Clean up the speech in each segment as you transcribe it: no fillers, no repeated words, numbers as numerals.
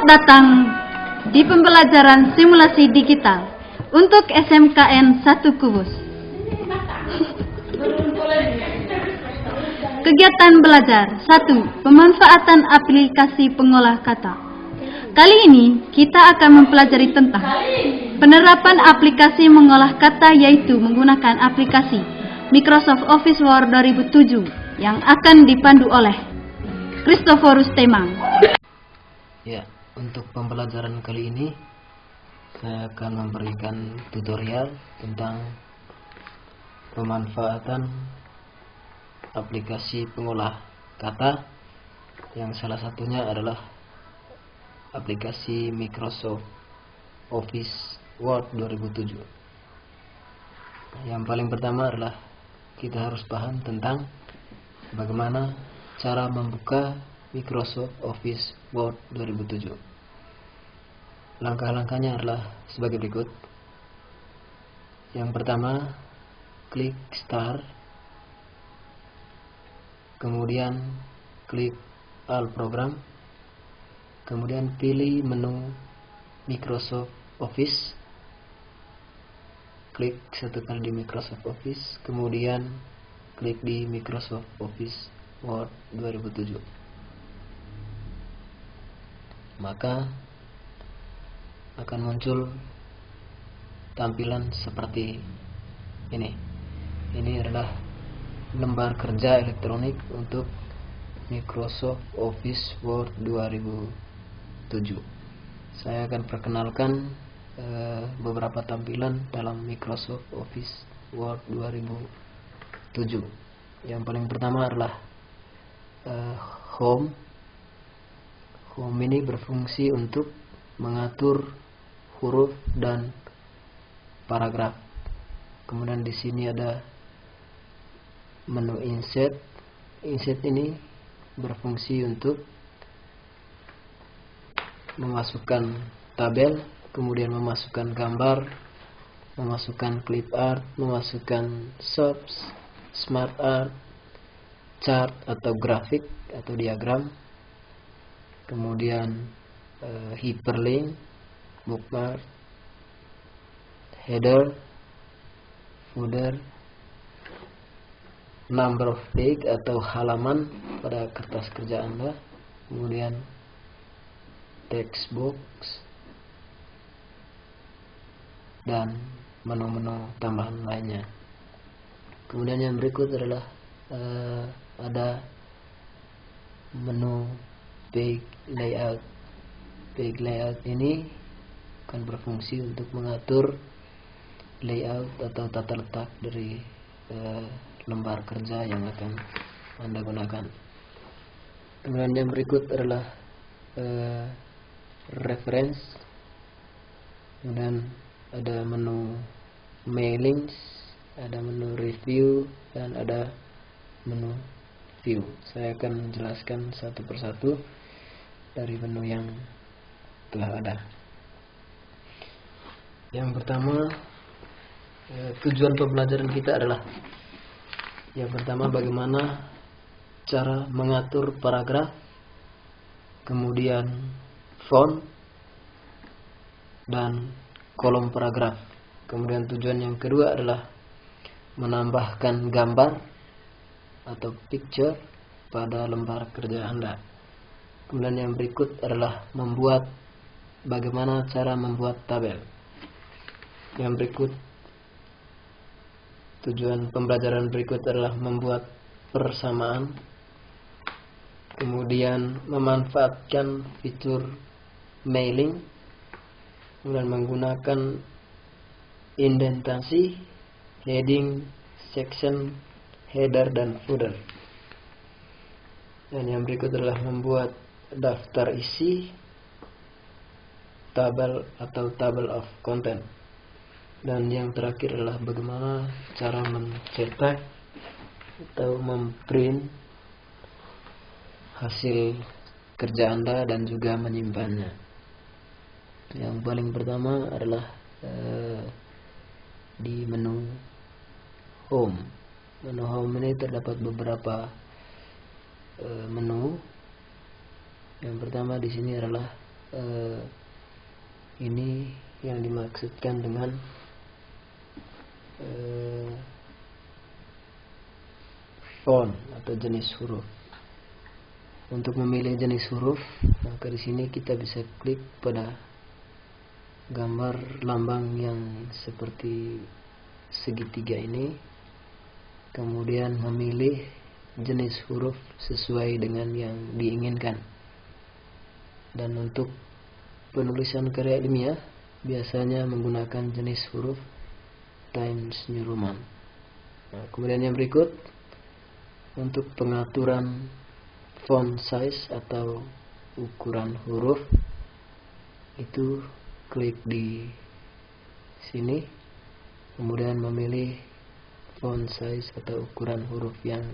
datang di pembelajaran simulasi digital untuk SMKN 1 Kubus. Kegiatan belajar 1. Pemanfaatan aplikasi pengolah kata. Kali ini kita akan mempelajari tentang penerapan aplikasi mengolah kata, yaitu menggunakan aplikasi Microsoft Office Word 2007 yang akan dipandu oleh Christophorus Temang. Ya, untuk pembelajaran kali ini saya akan memberikan tutorial tentang pemanfaatan aplikasi pengolah kata, yang salah satunya adalah aplikasi Microsoft Office Word 2007. Yang paling pertama adalah kita harus paham tentang bagaimana cara membuka Microsoft Office Word 2007. Langkah-langkahnya adalah sebagai berikut. Yang pertama, klik Start, kemudian klik All Program, kemudian pilih menu Microsoft Office, klik satu kali di Microsoft Office, kemudian klik di Microsoft Office Word 2007. Maka akan muncul tampilan seperti ini. Ini adalah lembar kerja elektronik untuk Microsoft Office Word 2007. Saya akan perkenalkan beberapa tampilan dalam Microsoft Office Word 2007. Yang paling pertama adalah Home. Home ini berfungsi untuk mengatur huruf dan paragraf. Kemudian di sini ada menu Insert. Insert ini berfungsi untuk memasukkan tabel, kemudian memasukkan gambar, memasukkan clip art, memasukkan shots, smart art, chart atau grafik atau diagram, kemudian hyperlink, bookmark, header, footer, number of page atau halaman pada kertas kerja Anda, kemudian text box, dan menu-menu tambahan lainnya. Kemudian yang berikut adalah ada menu page layout. Page layout ini akan berfungsi untuk mengatur layout atau tata letak dari lembar kerja yang akan Anda gunakan. Kemudian yang berikut adalah reference, kemudian ada menu mailings, ada menu review, dan ada menu view. Saya akan menjelaskan satu persatu dari menu yang telah ada. Yang pertama, tujuan pembelajaran kita adalah yang pertama, bagaimana cara mengatur paragraf, kemudian font dan kolom paragraf. Kemudian tujuan yang kedua adalah menambahkan gambar atau picture pada lembar kerja Anda. Kemudian yang berikut adalah bagaimana cara membuat tabel. Yang berikut, tujuan pembelajaran berikut adalah membuat persamaan, kemudian memanfaatkan fitur mailing, kemudian menggunakan indentasi, heading, section, header, dan footer. Dan yang berikut adalah membuat daftar isi, tabel atau table of content. Dan yang terakhir adalah bagaimana cara mencetak atau memprint hasil kerja Anda dan juga menyimpannya. Yang paling pertama adalah di menu Home. Menu Home ini terdapat beberapa menu. Yang pertama di sini adalah ini yang dimaksudkan dengan font atau jenis huruf. Untuk memilih jenis huruf, maka di sini kita bisa klik pada gambar lambang yang seperti segitiga ini, kemudian memilih jenis huruf sesuai dengan yang diinginkan. Dan untuk penulisan karya ilmiah biasanya menggunakan jenis huruf Times New Roman. Nah, kemudian yang berikut, untuk pengaturan font size atau ukuran huruf, itu klik di sini, kemudian memilih font size atau ukuran huruf yang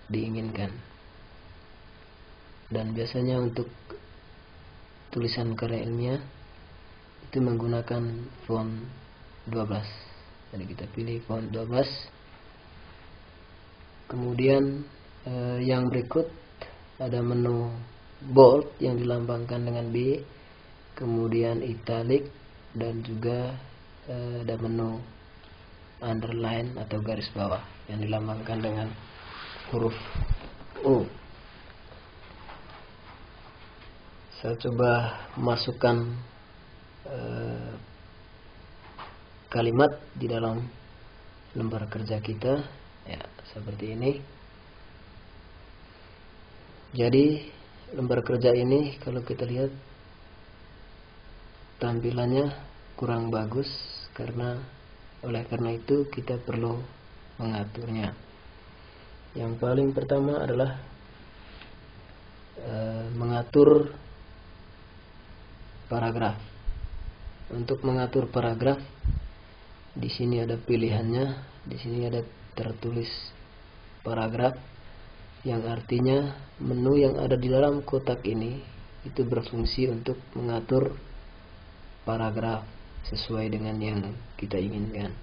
diinginkan. Dan biasanya untuk tulisan karya ilmiah itu menggunakan font 12. Jadi kita pilih font 12. Kemudian yang berikut ada menu bold yang dilambangkan dengan B, kemudian italic, dan juga ada menu underline atau garis bawah yang dilambangkan dengan huruf U. Saya coba masukkan kalimat di dalam lembar kerja kita, ya seperti ini. Jadi lembar kerja ini kalau kita lihat tampilannya kurang bagus, oleh karena itu kita perlu mengaturnya. Yang paling pertama adalah mengatur paragraf. Untuk mengatur paragraf, di sini ada pilihannya. Di sini ada tertulis paragraf, yang artinya menu yang ada di dalam kotak ini itu berfungsi untuk mengatur paragraf sesuai dengan yang kita inginkan.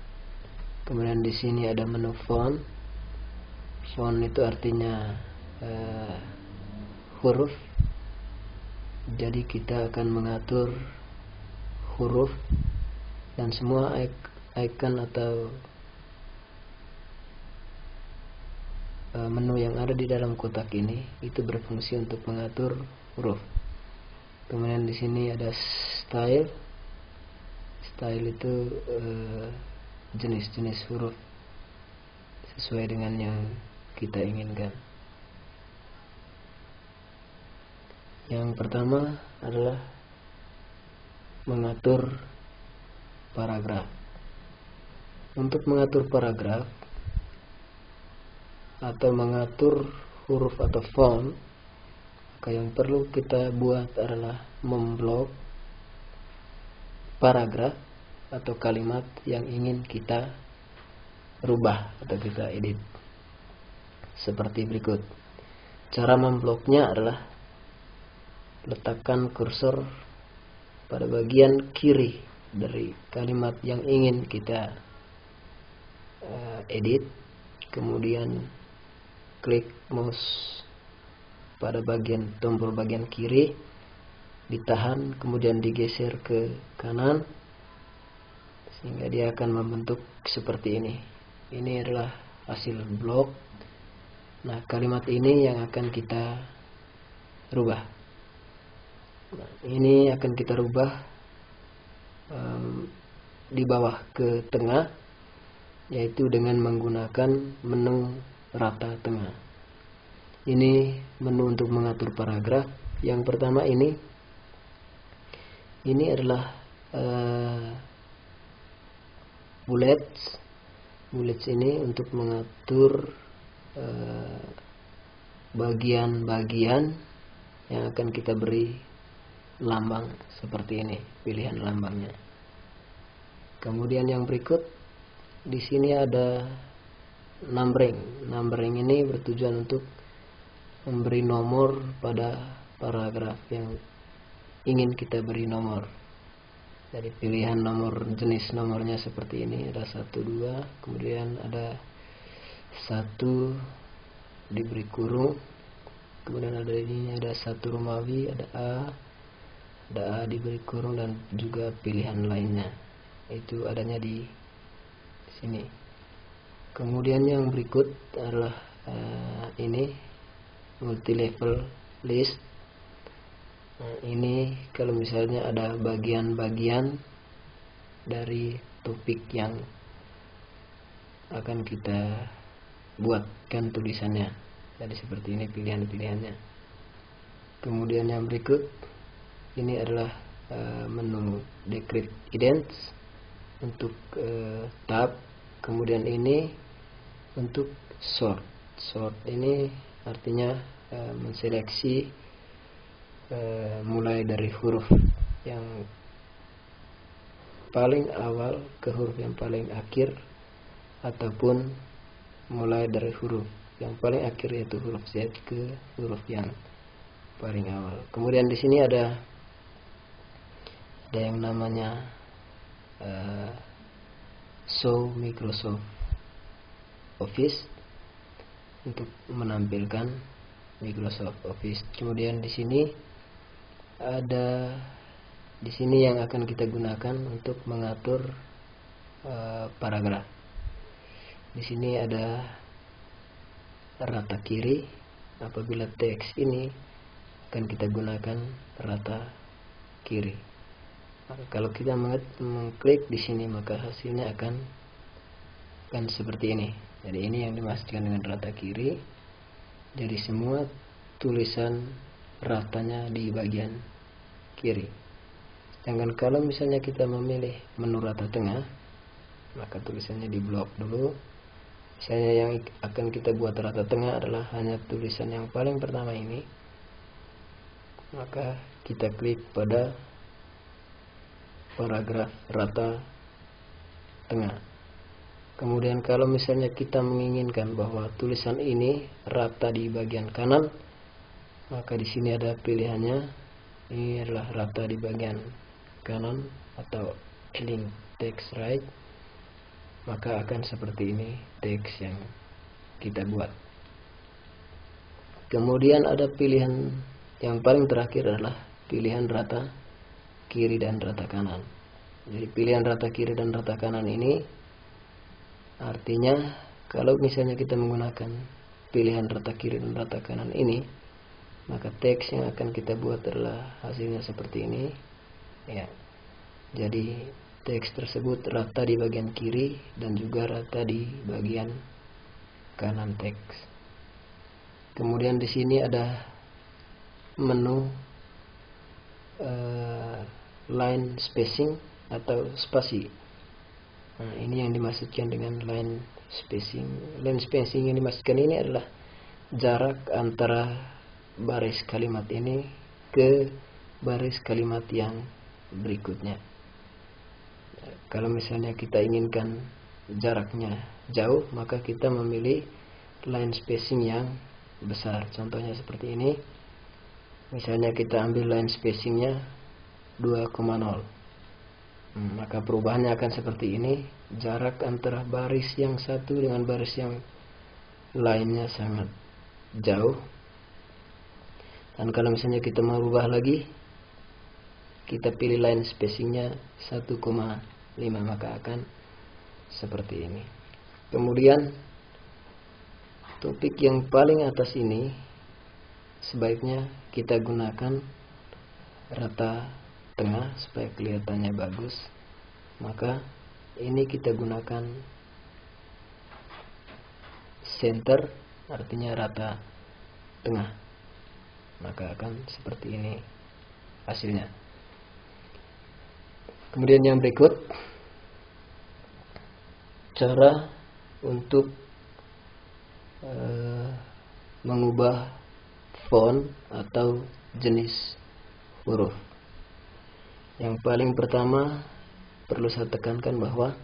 Kemudian di sini ada menu font. Font itu artinya huruf. Jadi kita akan mengatur huruf dan semua icon atau menu yang ada di dalam kotak ini itu berfungsi untuk mengatur huruf. Kemudian di sini ada style. Style itu jenis-jenis huruf sesuai dengan yang kita inginkan. Yang pertama adalah mengatur paragraf. Untuk mengatur paragraf atau mengatur huruf atau font, maka yang perlu kita buat adalah memblok paragraf atau kalimat yang ingin kita rubah atau kita edit. Seperti berikut. Cara membloknya adalah letakkan kursor pada bagian kiri dari kalimat yang ingin kita edit, kemudian klik mouse pada tombol bagian kiri, ditahan, kemudian digeser ke kanan sehingga dia akan membentuk seperti ini. Ini adalah hasil blok. Nah, kalimat ini yang akan kita rubah. Nah, ini akan kita rubah di bawah ke tengah, yaitu dengan menggunakan menu rata tengah. Ini menu untuk mengatur paragraf. Yang pertama ini adalah bullets. Bullets ini untuk mengatur bagian-bagian yang akan kita beri lambang seperti ini, pilihan lambangnya. Kemudian yang berikut, di sini ada numbering. Numbering ini bertujuan untuk memberi nomor pada paragraf yang ingin kita beri nomor. Dari pilihan nomor, jenis nomornya seperti ini, ada 1, 2, kemudian ada 1 diberi kurung, kemudian ada ini, ada 1 Romawi, ada A, ada A diberi kurung dan juga pilihan lainnya. Itu adanya di sini. Kemudian yang berikut adalah ini multi level list. Ini kalau misalnya ada bagian-bagian dari topik yang akan kita buatkan tulisannya. Jadi seperti ini pilihan-pilihannya. Kemudian yang berikut ini adalah menu decrypt idents untuk tab. Kemudian ini untuk sort. Sort ini artinya menseleksi mulai dari huruf yang paling awal ke huruf yang paling akhir, ataupun mulai dari huruf yang paling akhir yaitu huruf Z ke huruf yang paling awal. Kemudian di sini ada yang namanya show Microsoft Office untuk menampilkan Microsoft Office. Kemudian di sini ada yang akan kita gunakan untuk mengatur paragraf. Di sini ada rata kiri. Apabila teks ini akan kita gunakan rata kiri. Maka kalau kita mengklik di sini maka hasilnya akan seperti ini. Jadi ini yang dimaksudkan dengan rata kiri. Jadi semua tulisan ratanya di bagian kiri. Sedangkan kalau misalnya kita memilih menu rata tengah, maka tulisannya di blok dulu. Misalnya yang akan kita buat rata tengah adalah hanya tulisan yang paling pertama ini, maka kita klik pada paragraf rata tengah. Kemudian kalau misalnya kita menginginkan bahwa tulisan ini rata di bagian kanan, maka di sini ada pilihannya. Ini adalah rata di bagian kanan atau link text right. Maka akan seperti ini teks yang kita buat. Kemudian ada pilihan yang paling terakhir adalah pilihan rata kiri dan rata kanan. Jadi pilihan rata kiri dan rata kanan ini artinya kalau misalnya kita menggunakan pilihan rata kiri dan rata kanan ini, maka teks yang akan kita buat adalah hasilnya seperti ini. Ya. Jadi teks tersebut rata di bagian kiri dan juga rata di bagian kanan teks. Kemudian di sini ada menu line spacing atau spasi. Nah, ini yang dimaksudkan dengan line spacing. Line spacing yang dimaksudkan ini adalah jarak antara baris kalimat ini ke baris kalimat yang berikutnya. Kalau misalnya kita inginkan jaraknya jauh, maka kita memilih line spacing yang besar. Contohnya seperti ini. Misalnya kita ambil line spacingnya 2,0. Maka perubahannya akan seperti ini. Jarak antara baris yang satu dengan baris yang lainnya sangat jauh. Dan kalau misalnya kita mau rubah lagi, kita pilih line spacingnya 1,5, maka akan seperti ini. Kemudian topik yang paling atas ini sebaiknya kita gunakan rata tengah supaya kelihatannya bagus. Maka ini kita gunakan center, artinya rata tengah. Maka akan seperti ini hasilnya. Kemudian yang berikut, cara untuk mengubah font atau jenis huruf. Yang paling pertama perlu saya tekankan bahwa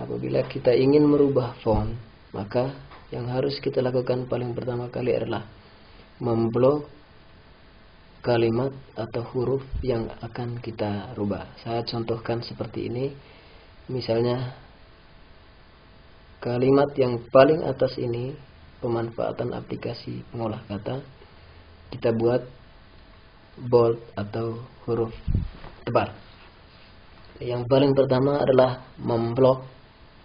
apabila kita ingin merubah font, maka yang harus kita lakukan paling pertama kali adalah memblok kalimat atau huruf yang akan kita rubah. Saya contohkan seperti ini. Misalnya kalimat yang paling atas ini, pemanfaatan aplikasi pengolah kata, kita buat bold atau huruf tebal. Yang paling pertama adalah memblok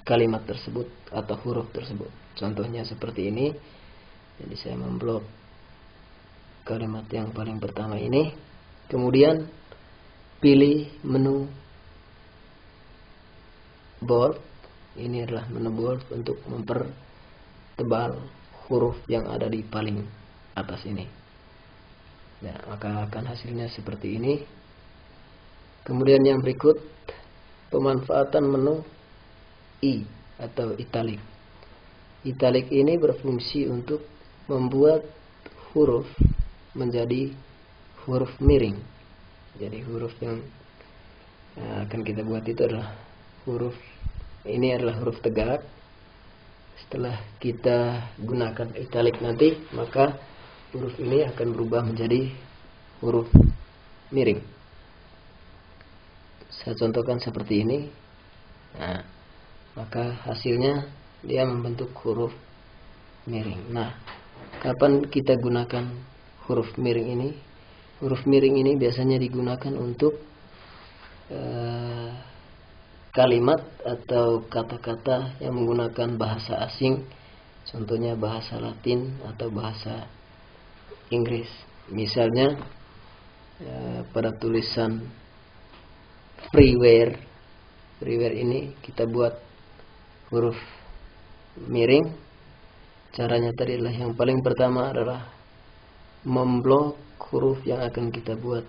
kalimat tersebut atau huruf tersebut. Contohnya seperti ini. Jadi saya memblok kalimat yang paling pertama ini. Kemudian pilih menu bold. Ini adalah menu bold untuk mempertebal huruf yang ada di paling atas ini. Nah, maka akan hasilnya seperti ini. Kemudian yang berikut, pemanfaatan menu I atau italic. Italic ini berfungsi untuk membuat huruf menjadi huruf miring. Jadi huruf yang akan kita buat itu adalah huruf tegak. Setelah kita gunakan italic nanti, maka huruf ini akan berubah menjadi huruf miring. Saya contohkan seperti ini. Nah, maka hasilnya dia membentuk huruf miring. Nah, kapan kita gunakan huruf miring ini? Huruf miring ini biasanya digunakan untuk kalimat atau kata-kata yang menggunakan bahasa asing. Contohnya bahasa Latin atau bahasa Inggris. Misalnya pada tulisan freeware ini kita buat huruf miring. Caranya tadi adalah yang paling pertama adalah memblok huruf yang akan kita buat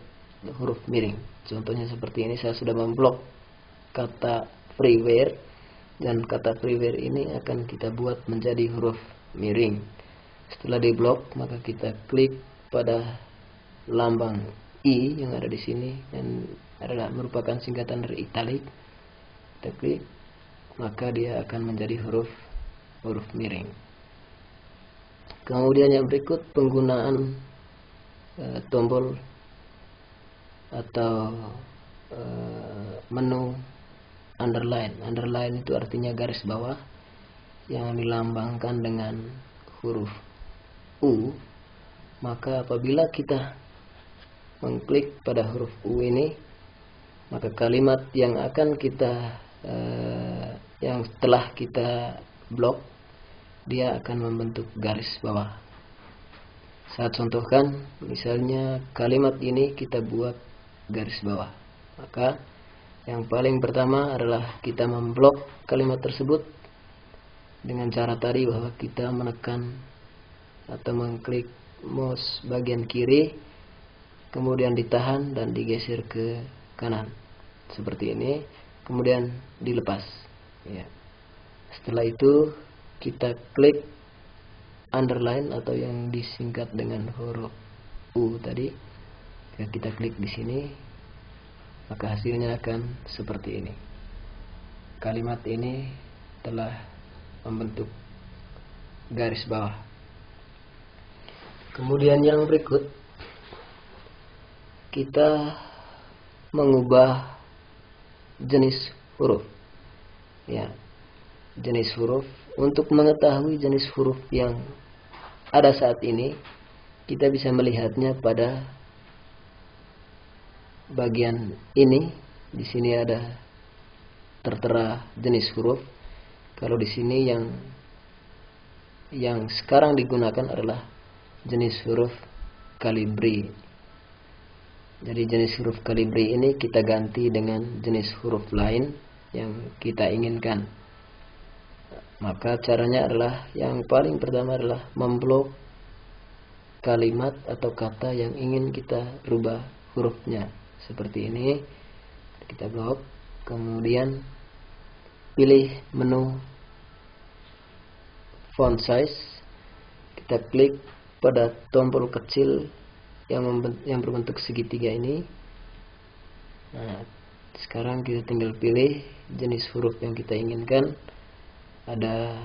huruf miring. Contohnya seperti ini, saya sudah memblok kata freeware, dan kata freeware ini akan kita buat menjadi huruf miring. Setelah diblok, maka kita klik pada lambang I yang ada di sini, dan adalah merupakan singkatan dari italic. Kita klik, maka dia akan menjadi huruf miring. Kemudian yang berikut, penggunaan tombol atau menu underline. Underline itu artinya garis bawah yang dilambangkan dengan huruf U. Maka apabila kita mengklik pada huruf U ini, maka kalimat yang akan kita yang telah kita blok, dia akan membentuk garis bawah. Saya contohkan, misalnya kalimat ini kita buat garis bawah. Maka yang paling pertama adalah kita memblok kalimat tersebut dengan cara tadi, bahwa kita menekan atau mengklik mouse bagian kiri, kemudian ditahan dan digeser ke kanan seperti ini, kemudian dilepas ya. Setelah itu kita klik underline atau yang disingkat dengan huruf U tadi. Kita klik di sini, maka hasilnya akan seperti ini. Kalimat ini telah membentuk garis bawah. Kemudian yang berikut, kita mengubah jenis huruf ya. Jenis huruf, untuk mengetahui jenis huruf yang ada saat ini, kita bisa melihatnya pada bagian ini. Di sini ada tertera jenis huruf. Kalau di sini yang sekarang digunakan adalah jenis huruf Calibri. Jadi jenis huruf Calibri ini kita ganti dengan jenis huruf lain yang kita inginkan. Maka caranya adalah, yang paling pertama adalah memblok kalimat atau kata yang ingin kita rubah hurufnya. Seperti ini, kita blok. Kemudian pilih menu font size. Kita klik pada tombol kecil yang berbentuk segitiga ini. Nah, sekarang kita tinggal pilih jenis huruf yang kita inginkan. Ada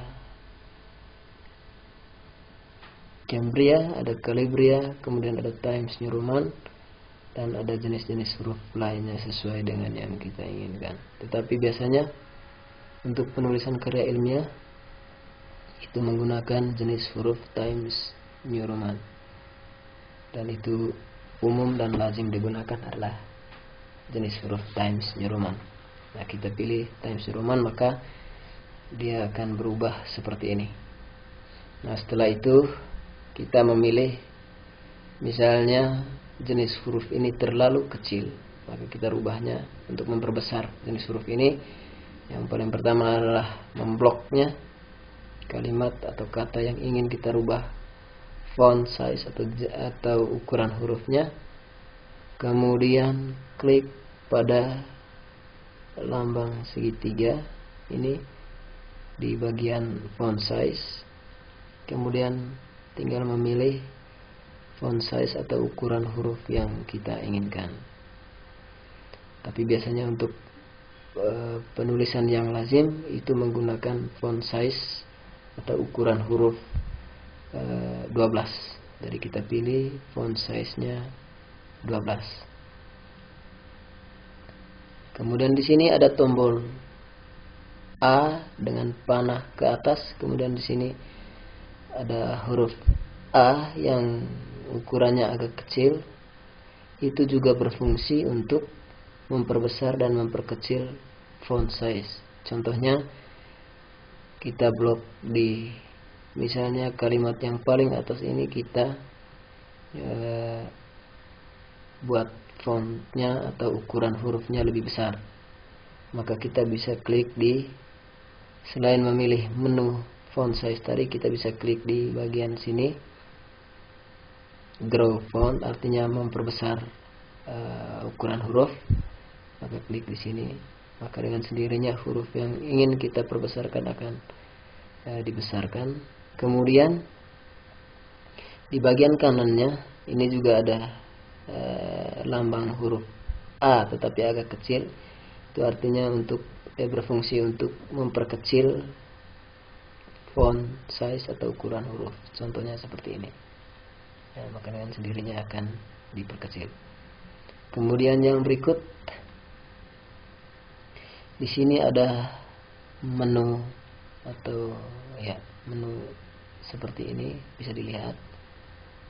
Cambria, ada Calibria, kemudian ada Times New Roman, dan ada jenis-jenis huruf lainnya sesuai dengan yang kita inginkan. Tetapi biasanya untuk penulisan karya ilmiah itu menggunakan jenis huruf Times New Roman, dan itu umum dan lazim digunakan adalah jenis huruf Times New Roman. Nah, kita pilih Times New Roman, maka dia akan berubah seperti ini. Nah, setelah itu kita memilih, misalnya jenis huruf ini terlalu kecil, maka kita rubahnya untuk memperbesar jenis huruf ini. Yang paling pertama adalah membloknya kalimat atau kata yang ingin kita rubah font size atau ukuran hurufnya. Kemudian klik pada lambang segitiga ini di bagian font size, kemudian tinggal memilih font size atau ukuran huruf yang kita inginkan. Tapi biasanya untuk penulisan yang lazim itu menggunakan font size atau ukuran huruf 12. Jadi kita pilih font size-nya 12. Kemudian di sini ada tombol A dengan panah ke atas, kemudian di sini ada huruf A yang ukurannya agak kecil. Itu juga berfungsi untuk memperbesar dan memperkecil font size. Contohnya kita blok di misalnya kalimat yang paling atas ini, kita buat fontnya atau ukuran hurufnya lebih besar. Maka kita bisa klik di, selain memilih menu font size tadi, kita bisa klik di bagian sini grow font, artinya memperbesar ukuran huruf. Maka klik di sini, maka dengan sendirinya huruf yang ingin kita perbesarkan akan dibesarkan. Kemudian di bagian kanannya ini juga ada lambang huruf A tetapi agak kecil. Itu artinya untuk berfungsi untuk memperkecil font size atau ukuran huruf. Contohnya seperti ini. Maka dengan sendirinya akan diperkecil. Kemudian yang berikut, di sini ada menu atau menu seperti ini, bisa dilihat.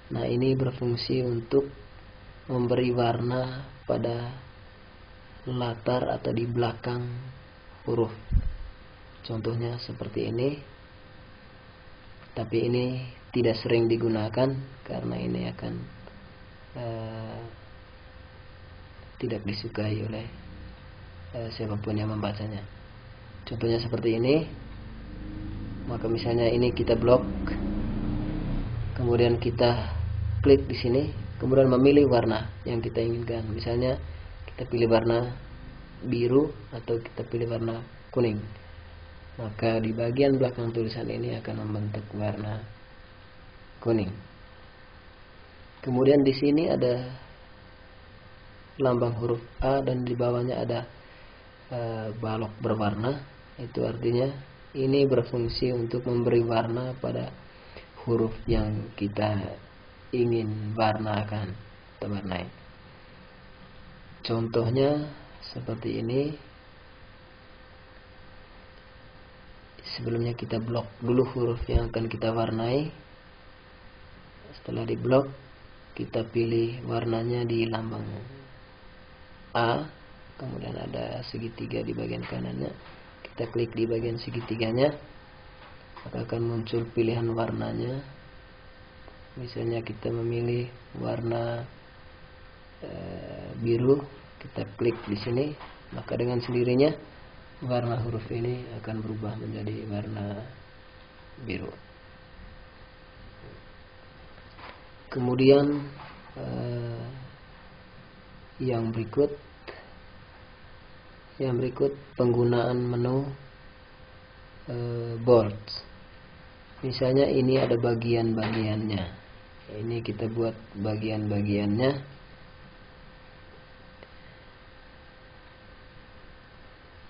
Nah, ini berfungsi untuk memberi warna pada latar atau di belakang huruf. Contohnya seperti ini. Tapi ini tidak sering digunakan karena ini akan tidak disukai oleh siapapun yang membacanya. Contohnya seperti ini. Maka misalnya ini kita blok, kemudian kita klik di sini, kemudian memilih warna yang kita inginkan. Misalnya kita pilih warna biru atau kita pilih warna kuning. Maka di bagian belakang tulisan ini akan membentuk warna kuning. Kemudian di sini ada lambang huruf A dan di bawahnya ada balok berwarna. Itu artinya ini berfungsi untuk memberi warna pada huruf yang kita ingin warnakan atau warnai. Contohnya seperti ini. Sebelumnya kita blok dulu huruf yang akan kita warnai. Setelah di blok, kita pilih warnanya di lambang A. Kemudian ada segitiga di bagian kanannya. Kita klik di bagian segitiganya, maka akan muncul pilihan warnanya. Misalnya kita memilih warna biru, kita klik di sini, maka dengan sendirinya warna huruf ini akan berubah menjadi warna biru. Kemudian yang berikut penggunaan menu bold. Misalnya ini ada bagian-bagiannya. Ini kita buat bagian-bagiannya.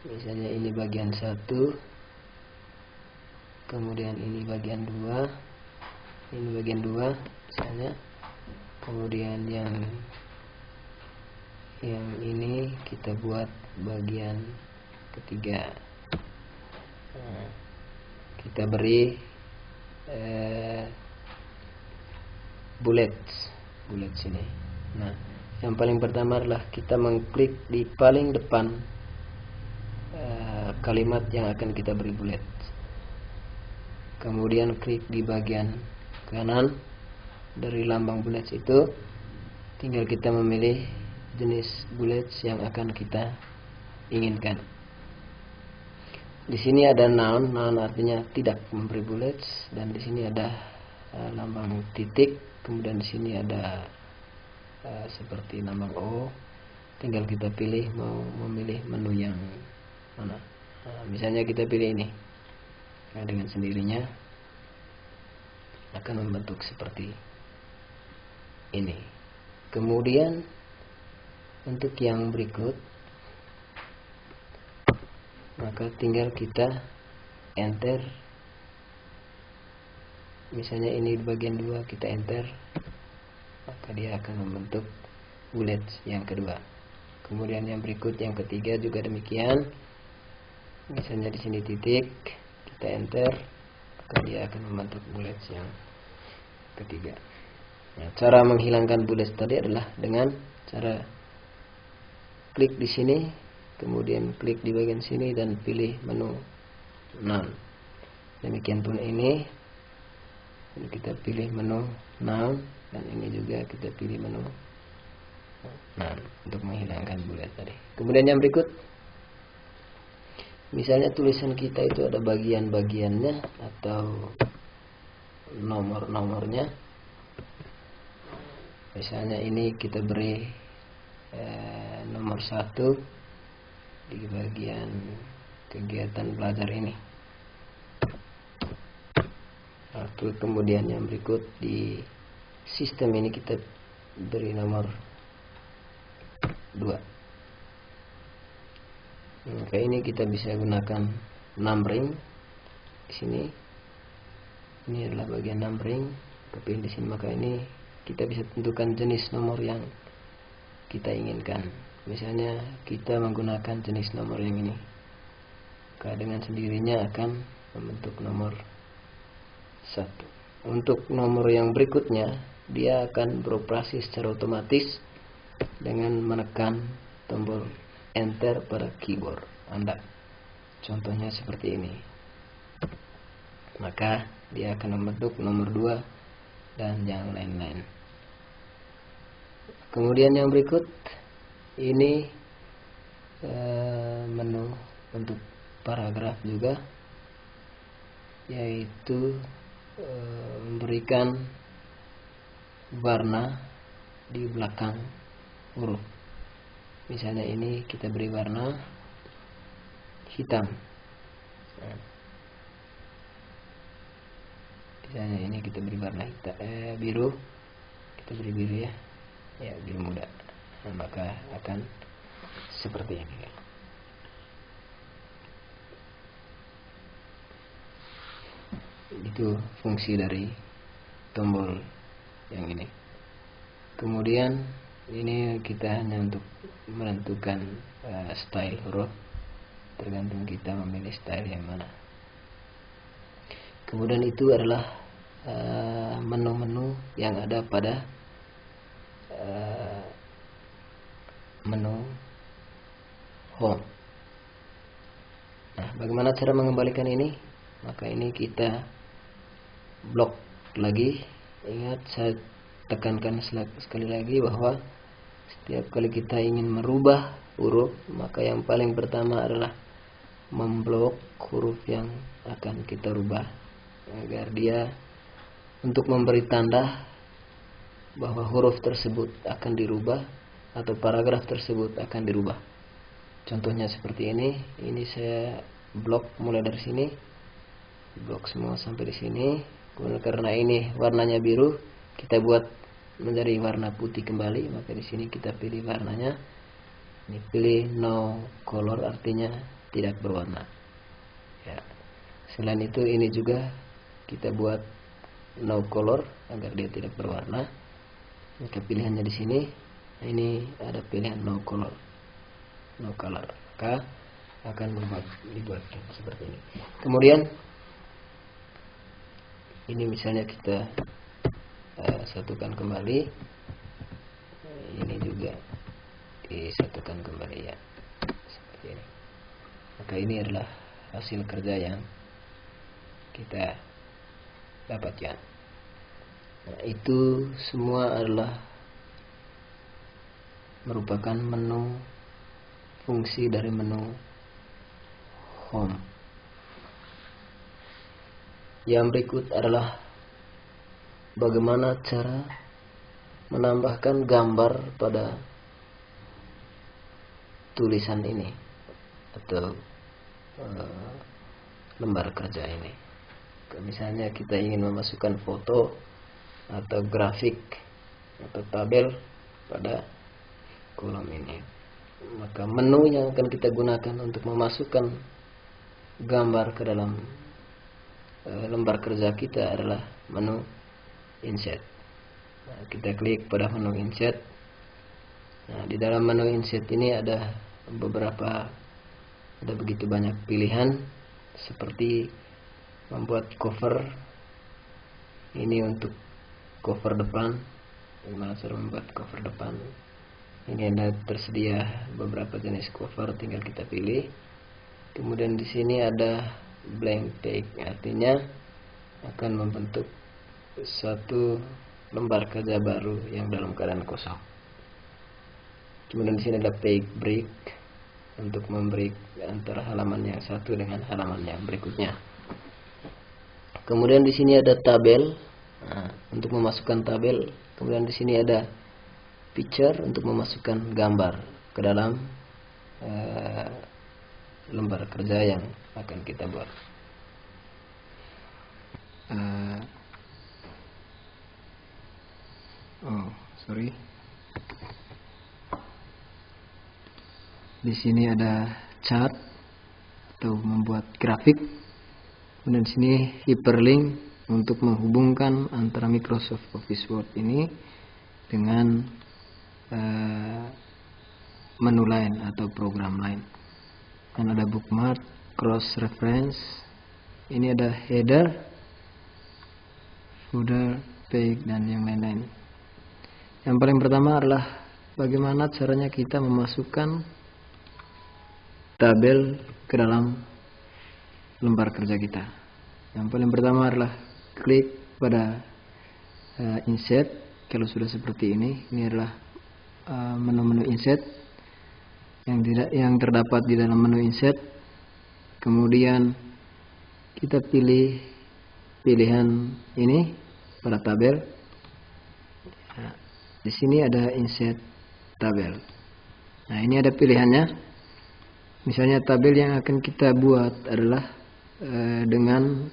Misalnya ini bagian 1, kemudian ini bagian 2, ini bagian 2 misalnya. Kemudian yang ini kita buat bagian ketiga. Nah, kita beri bullets sini. Nah, yang paling pertama adalah kita mengklik di paling depan kalimat yang akan kita beri bullets. Kemudian klik di bagian kanan dari lambang bullets itu, tinggal kita memilih jenis bullets yang akan kita inginkan. Di sini ada noun artinya tidak memberi bullets, dan di sini ada lambang titik, kemudian di sini ada seperti lambang O. Tinggal kita pilih mau memilih menu yang mana. Misalnya kita pilih ini. Nah, dengan sendirinya akan membentuk seperti ini. Kemudian untuk yang berikut, maka tinggal kita enter. Misalnya ini di bagian 2 kita enter, maka dia akan membentuk bullets yang kedua. Kemudian yang berikut yang ketiga juga demikian. Misalnya di sini titik, kita enter, maka dia akan membentuk bullets yang ketiga. Nah, cara menghilangkan bullets tadi adalah dengan cara klik di sini, kemudian klik di bagian sini dan pilih menu noun. Demikian pun ini kita pilih menu noun, dan ini juga kita pilih menu noun untuk menghilangkan bullet tadi. Kemudian yang berikut, misalnya tulisan kita itu ada bagian-bagiannya atau nomor-nomornya. Misalnya ini kita beri nomor 1 di bagian kegiatan belajar ini. Lalu kemudian yang berikut, di sistem ini kita beri nomor 2. Maka ini kita bisa gunakan numbering di sini. Ini adalah bagian numbering. Kepilih di sini, maka ini kita bisa tentukan jenis nomor yang kita inginkan. Misalnya kita menggunakan jenis nomor yang ini, maka dengan sendirinya akan membentuk nomor 1. Untuk nomor yang berikutnya, dia akan beroperasi secara otomatis dengan menekan tombol enter pada keyboard Anda. Contohnya seperti ini. Maka dia akan membentuk nomor 2 dan yang lain-lain. Kemudian yang berikut, ini menu untuk paragraf juga, yaitu memberikan warna di belakang huruf. Misalnya ini kita beri warna hitam. Misalnya ini kita beri warna hitam, biru. Kita beri biru ya, biru muda. Nah, maka akan seperti ini. Itu fungsi dari tombol yang ini. Kemudian ini kita hanya untuk menentukan style huruf, tergantung kita memilih style yang mana. Kemudian itu adalah menu-menu yang ada pada menu home. Nah, bagaimana cara mengembalikan ini? Maka ini kita blok lagi. Ingat, saya tekankan sekali lagi bahwa setiap kali kita ingin merubah huruf, maka yang paling pertama adalah memblok huruf yang akan kita rubah, agar dia untuk memberi tanda bahwa huruf tersebut akan dirubah atau paragraf tersebut akan dirubah. Contohnya seperti ini. Ini saya blok mulai dari sini, blok semua sampai di sini. Kemudian karena ini warnanya biru, kita buat menjadi warna putih kembali. Maka di sini kita pilih warnanya. Ini pilih no color, artinya tidak berwarna. Ya. Selain itu, ini juga kita buat no color agar dia tidak berwarna. Maka pilihannya di sini. Ini ada pilihan no color. No color. Maka akan dibuat seperti ini. Kemudian ini misalnya kita satukan kembali. disatukan kembali ya, seperti ini. Maka ini adalah hasil kerja yang kita dapatkan. Nah, itu semua adalah merupakan menu, fungsi dari menu home. Yang berikut adalah bagaimana cara menambahkan gambar pada tulisan ini atau lembar kerja ini. Misalnya kita ingin memasukkan foto atau grafik atau tabel pada kolom ini, maka menu yang akan kita gunakan untuk memasukkan gambar ke dalam lembar kerja kita adalah menu insert. Nah, kita klik pada menu insert. Nah, di dalam menu insert ini ada begitu banyak pilihan, seperti membuat cover. Ini untuk cover depan, bagaimana cara membuat cover depan. Ini ada tersedia beberapa jenis cover, tinggal kita pilih. Kemudian di sini ada blank page, artinya akan membentuk suatu lembar kerja baru yang dalam keadaan kosong. Kemudian di sini ada page break untuk membreak antara halaman yang satu dengan halaman yang berikutnya. Kemudian di sini ada tabel, untuk memasukkan tabel. Kemudian di sini ada picture untuk memasukkan gambar ke dalam lembar kerja yang akan kita buat. Di sini ada chart atau membuat grafik. Kemudian di sini hyperlink untuk menghubungkan antara Microsoft Office Word ini dengan menu lain atau program lain. Dan ada bookmark, cross reference. Ini ada header, footer, page, dan yang lain-lain. Yang paling pertama adalah bagaimana caranya kita memasukkan tabel ke dalam lembar kerja kita. Yang paling pertama adalah klik pada insert. Kalau sudah seperti ini adalah menu-menu insert yang terdapat di dalam menu insert. Kemudian kita pilih pilihan ini pada tabel. Nah, di sini ada insert tabel. Nah, ini ada pilihannya. Misalnya tabel yang akan kita buat adalah dengan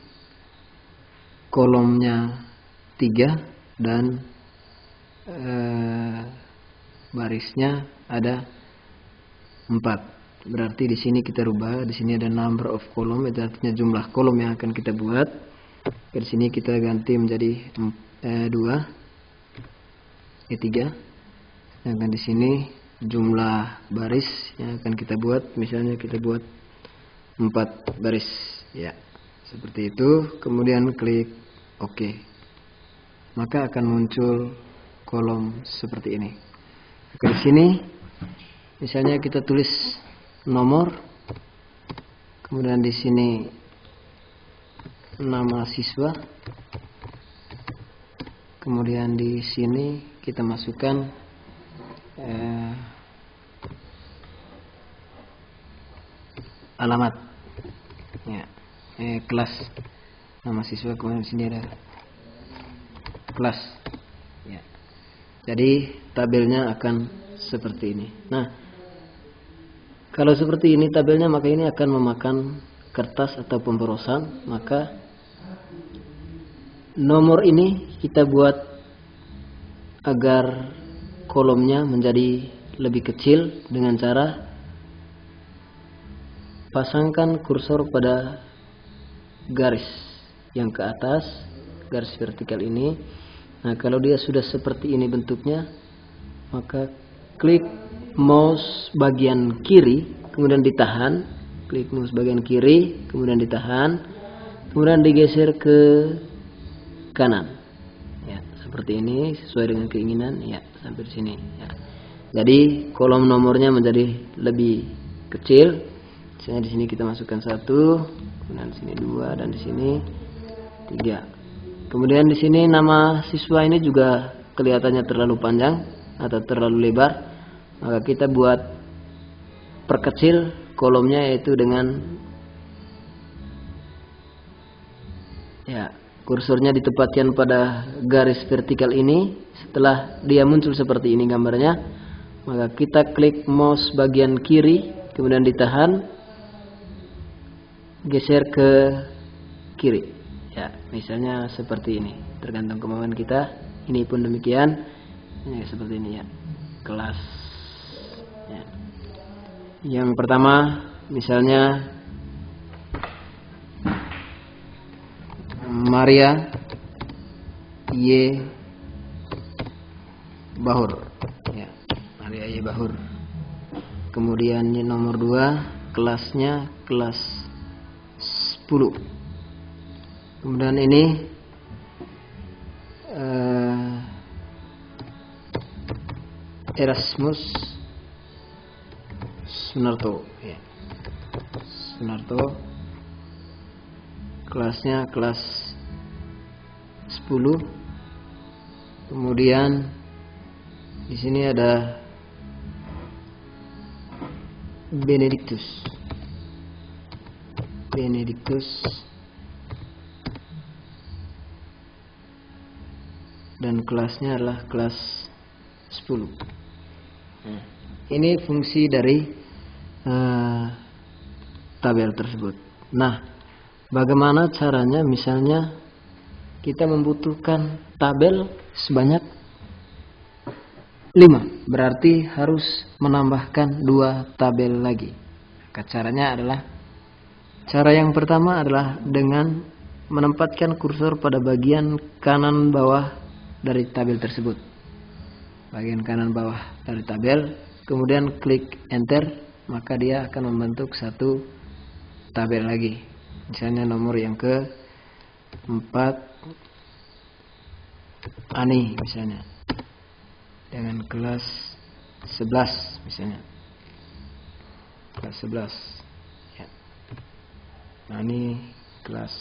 kolomnya 3 dan barisnya ada 4. Berarti di sini kita rubah, di sini ada number of column, itu artinya jumlah kolom yang akan kita buat. Di sini kita ganti menjadi 3. Sedangkan di sini jumlah baris yang akan kita buat, misalnya kita buat 4 baris, ya, seperti itu. Kemudian klik OK, maka akan muncul kolom seperti ini. Di sini misalnya kita tulis nomor, kemudian di sini nama siswa, kemudian di sini kita masukkan alamat, ya, kelas, nama siswa, kemudian di sini ada kelas, ya. Jadi tabelnya akan seperti ini. Nah, kalau seperti ini tabelnya, maka ini akan memakan kertas atau pemborosan. Maka nomor ini kita buat agar kolomnya menjadi lebih kecil dengan cara pasangkan kursor pada garis yang ke atas, garis vertikal ini. Nah, kalau dia sudah seperti ini bentuknya, maka klik mouse bagian kiri, kemudian ditahan. Klik mouse bagian kiri, kemudian ditahan, kemudian digeser ke kanan, ya, seperti ini, sesuai dengan keinginan, ya, sampai di sini, ya. Jadi kolom nomornya menjadi lebih kecil. Misalnya di sini kita masukkan 1, kemudian di sini 2, dan di sini 3. Kemudian di sini nama siswa ini juga kelihatannya terlalu panjang atau terlalu lebar, maka kita buat perkecil kolomnya, yaitu dengan kursornya ditempatkan pada garis vertikal ini. Setelah dia muncul seperti ini gambarnya, maka kita klik mouse bagian kiri, kemudian ditahan, geser ke kiri. Ya, misalnya seperti ini, tergantung kemauan kita. Ini pun demikian, ini seperti ini ya, kelas. Ya. Yang pertama, misalnya Maria Y. Bahur. Ya, Maria Y. Bahur. Kemudian nomor 2, kelasnya kelas 10. Kemudian ini Erasmus Sunarto, ya. Sunarto, kelasnya kelas 10. Kemudian di sini ada Benedictus, dan kelasnya adalah kelas 10. Ini fungsi dari tabel tersebut. Nah, bagaimana caranya? Misalnya kita membutuhkan tabel sebanyak 5, berarti harus menambahkan 2 tabel lagi. Caranya adalah, cara yang pertama adalah dengan menempatkan kursor pada bagian kanan bawah dari tabel tersebut. Bagian kanan bawah dari tabel, kemudian klik enter, maka dia akan membentuk 1 tabel lagi. Misalnya nomor yang ke-4, Ani misalnya, dengan kelas 11 misalnya. Kelas 11. Ya. Nah, ini kelas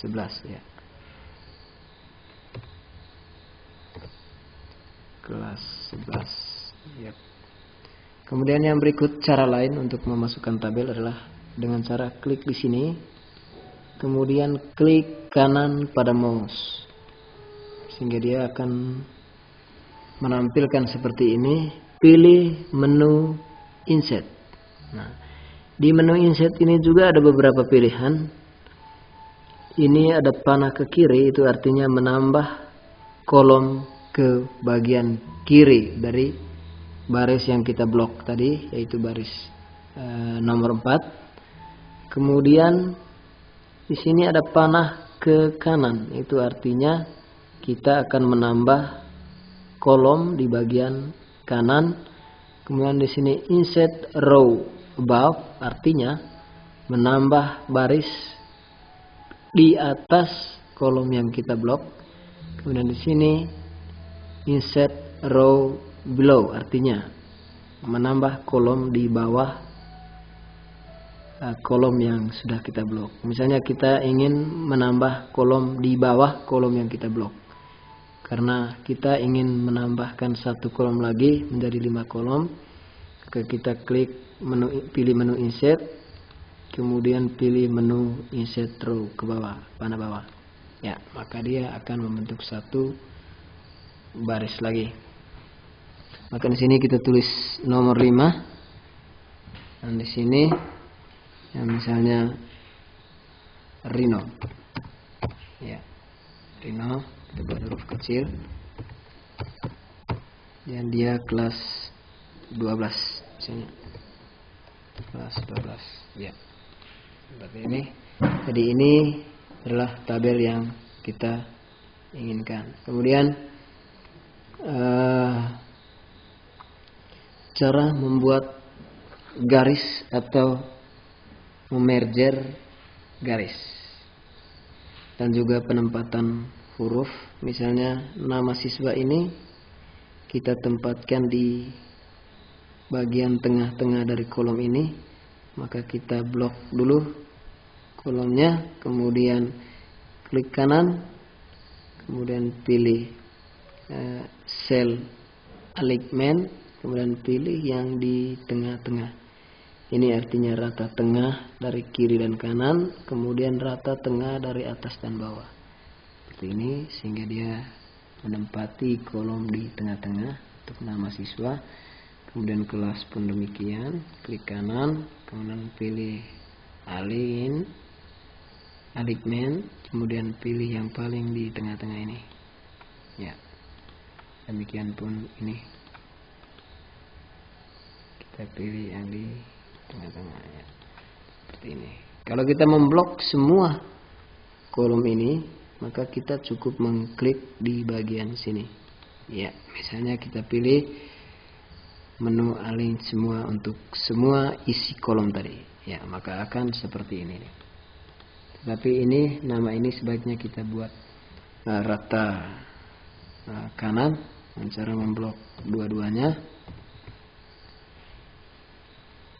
11 ya. Kelas 11. Ya. Kemudian yang berikut, cara lain untuk memasukkan tabel adalah dengan cara klik di sini, kemudian klik kanan pada mouse, sehingga dia akan menampilkan seperti ini. Pilih menu insert. Nah, di menu insert ini juga ada beberapa pilihan. Ini ada panah ke kiri, itu artinya menambah kolom ke bagian kiri dari baris yang kita blok tadi, yaitu baris nomor 4. Kemudian di sini ada panah ke kanan, itu artinya kita akan menambah kolom di bagian kanan. Kemudian di sini insert row above, artinya menambah baris di atas kolom yang kita blok. Kemudian di sini insert row below, artinya menambah kolom di bawah kolom yang sudah kita blok. Misalnya kita ingin menambah kolom di bawah kolom yang kita blok. Karena kita ingin menambahkan 1 kolom lagi menjadi 5 kolom, maka kita klik pilih menu insert, kemudian pilih menu insert row ke bawah, panah bawah. Ya, maka dia akan membentuk 1 baris lagi. Maka di sini kita tulis nomor 5, dan di sini misalnya Rino. Ya, Rino, kita buat huruf kecil, dan dia kelas 12 misalnya, kelas 12. Ya, seperti ini. Jadi ini adalah tabel yang kita inginkan. Kemudian cara membuat garis atau memerger garis, dan juga penempatan huruf. Misalnya nama siswa ini kita tempatkan di bagian tengah-tengah dari kolom ini, maka kita blok dulu kolomnya, kemudian klik kanan, kemudian pilih cell alignment, kemudian pilih yang di tengah-tengah. Ini artinya rata tengah dari kiri dan kanan, kemudian rata tengah dari atas dan bawah. Seperti ini, sehingga dia menempati kolom di tengah-tengah untuk nama siswa. Kemudian kelas pun demikian, klik kanan, kemudian pilih alignment, kemudian pilih yang paling di tengah-tengah ini. Ya, demikian pun ini, kita pilih yang di tengah-tengah, ya. Seperti ini. Kalau kita memblok semua kolom ini, maka kita cukup mengklik di bagian sini. Ya, misalnya kita pilih menu align semua untuk semua isi kolom tadi. Ya, maka akan seperti ini. Tapi ini, nama ini sebaiknya kita buat rata kanan dengan cara memblok dua-duanya.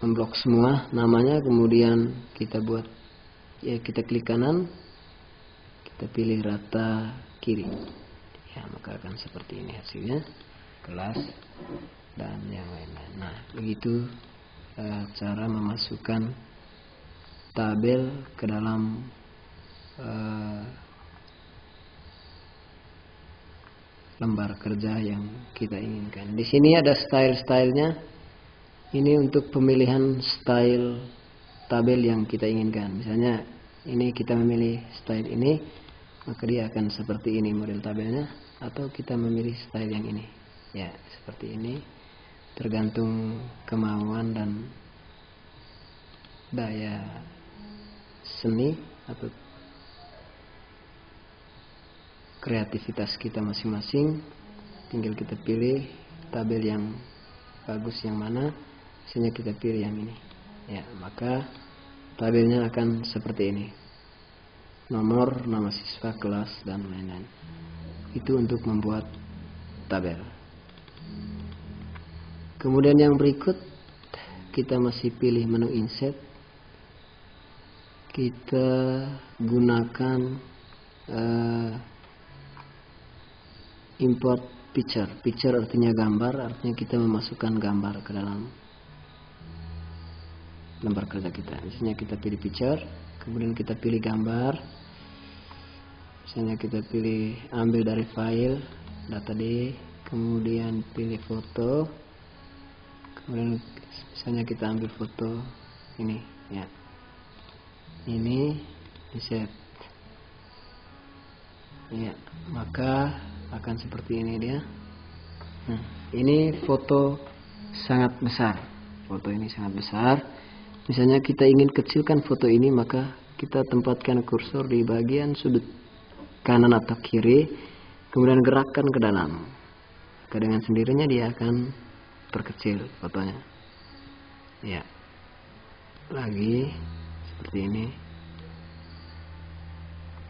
Memblok semua namanya, kemudian kita buat, ya, kita klik kanan, kita pilih rata kiri, ya, maka akan seperti ini hasilnya, kelas dan yang lain-lain. Nah, begitu cara memasukkan tabel ke dalam lembar kerja yang kita inginkan. Di sini ada style-stylenya. Ini untuk pemilihan style tabel yang kita inginkan. Misalnya ini kita memilih style ini, maka dia akan seperti ini model tabelnya. Atau kita memilih style yang ini, ya, seperti ini. Tergantung kemauan dan daya seni atau kreativitas kita masing-masing. Tinggal kita pilih tabel yang bagus yang mana. Misalnya kita pilih yang ini, ya, maka tabelnya akan seperti ini, nomor, nama siswa, kelas, dan lain-lain. Itu untuk membuat tabel. Kemudian yang berikut, kita masih pilih menu insert. Kita gunakan import picture. Picture artinya gambar, artinya kita memasukkan gambar ke dalam lembar kerja kita. Misalnya kita pilih picture, kemudian kita pilih gambar. Misalnya kita pilih ambil dari file data D, kemudian pilih foto, kemudian misalnya kita ambil foto ini, ya, ini insert, ya, maka akan seperti ini dia. Nah, ini foto sangat besar. Foto ini sangat besar. Misalnya kita ingin kecilkan foto ini, maka kita tempatkan kursor di bagian sudut kanan atau kiri, kemudian gerakkan ke dalam. Maka dengan sendirinya dia akan perkecil fotonya. Ya, lagi seperti ini.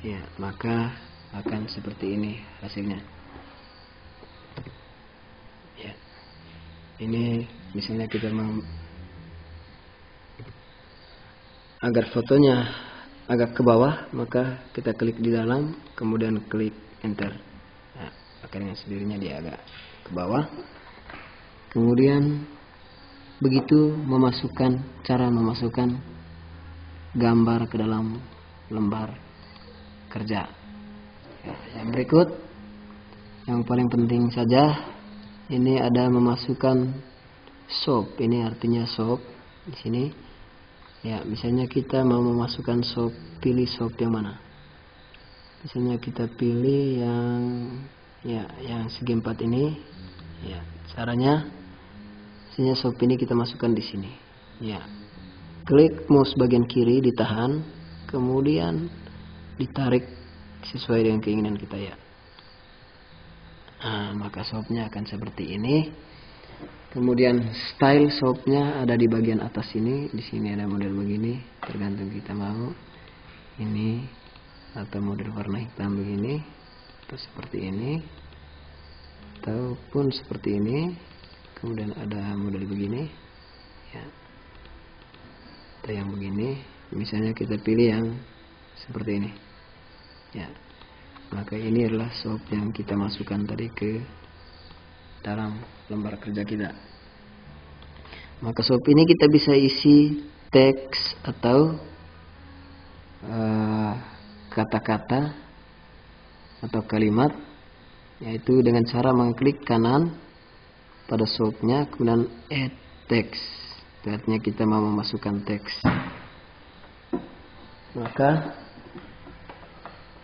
Ya, maka akan seperti ini hasilnya. Ya, ini misalnya kita agar fotonya agak ke bawah, maka kita klik di dalam, kemudian klik enter. Nah, maka dengan sendirinya dia agak ke bawah. Kemudian begitu cara memasukkan gambar ke dalam lembar kerja. Ya, yang berikut, yang paling penting saja, ini ada memasukkan shop. Ini artinya shop di sini. Ya, misalnya kita mau memasukkan shop, pilih shop yang mana. Misalnya kita pilih yang segi 4 ini. Ya, caranya, misalnya shop ini kita masukkan di sini. Ya, klik mouse bagian kiri, ditahan, kemudian ditarik sesuai dengan keinginan kita, ya. Nah, maka shopnya akan seperti ini. Kemudian style shopnya ada di bagian atas ini. Di sini ada model begini, tergantung kita mau. Ini atau model warna hitam begini, atau seperti ini, ataupun seperti ini. Kemudian ada model begini, ya, atau yang begini. Misalnya kita pilih yang seperti ini, ya. Maka ini adalah SOP yang kita masukkan tadi ke dalam lembar kerja kita. Maka SOP ini kita bisa isi teks atau kata-kata atau kalimat, yaitu dengan cara mengklik kanan pada SOP-nya, kemudian add text. Artinya kita mau memasukkan teks. Maka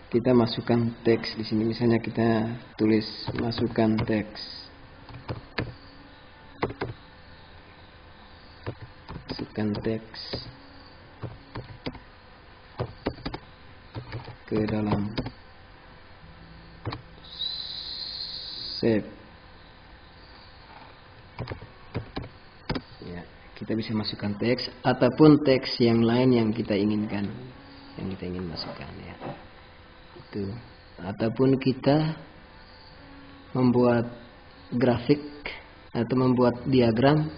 kita masukkan teks di sini. Misalnya kita tulis masukkan teks. Masukkan teks ke dalam save. Ya, kita bisa masukkan teks ataupun teks yang lain yang kita inginkan, yang kita ingin masukkan, ya. Itu. Ataupun kita membuat grafik atau membuat diagram,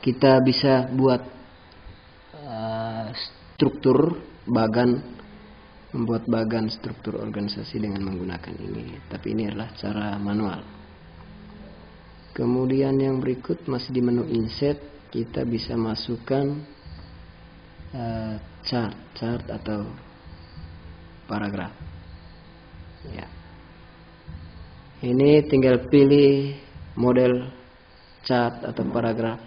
kita bisa buat struktur bagan, membuat bagan struktur organisasi dengan menggunakan ini. Tapi ini adalah cara manual. Kemudian yang berikut masih di menu insert, kita bisa masukkan chart atau paragraf. Ya. Ini tinggal pilih model chart atau paragraf,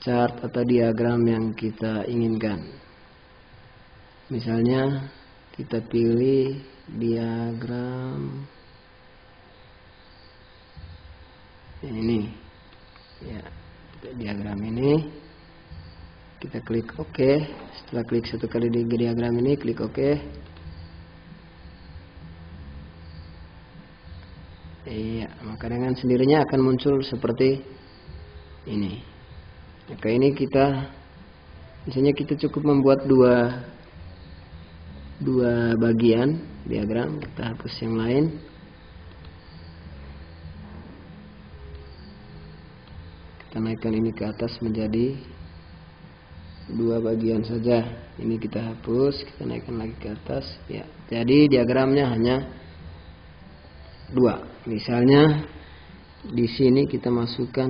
chart atau diagram yang kita inginkan. Misalnya kita pilih diagram ini, ya, diagram ini, kita klik OK. Setelah klik satu kali di diagram ini, klik OK. Iya, maka dengan sendirinya akan muncul seperti ini. Maka ini kita, misalnya kita cukup membuat dua bagian diagram, kita hapus yang lain. Kita naikkan ini ke atas menjadi dua bagian saja. Ini kita hapus, kita naikkan lagi ke atas, ya. Jadi diagramnya hanya dua. Misalnya di sini kita masukkan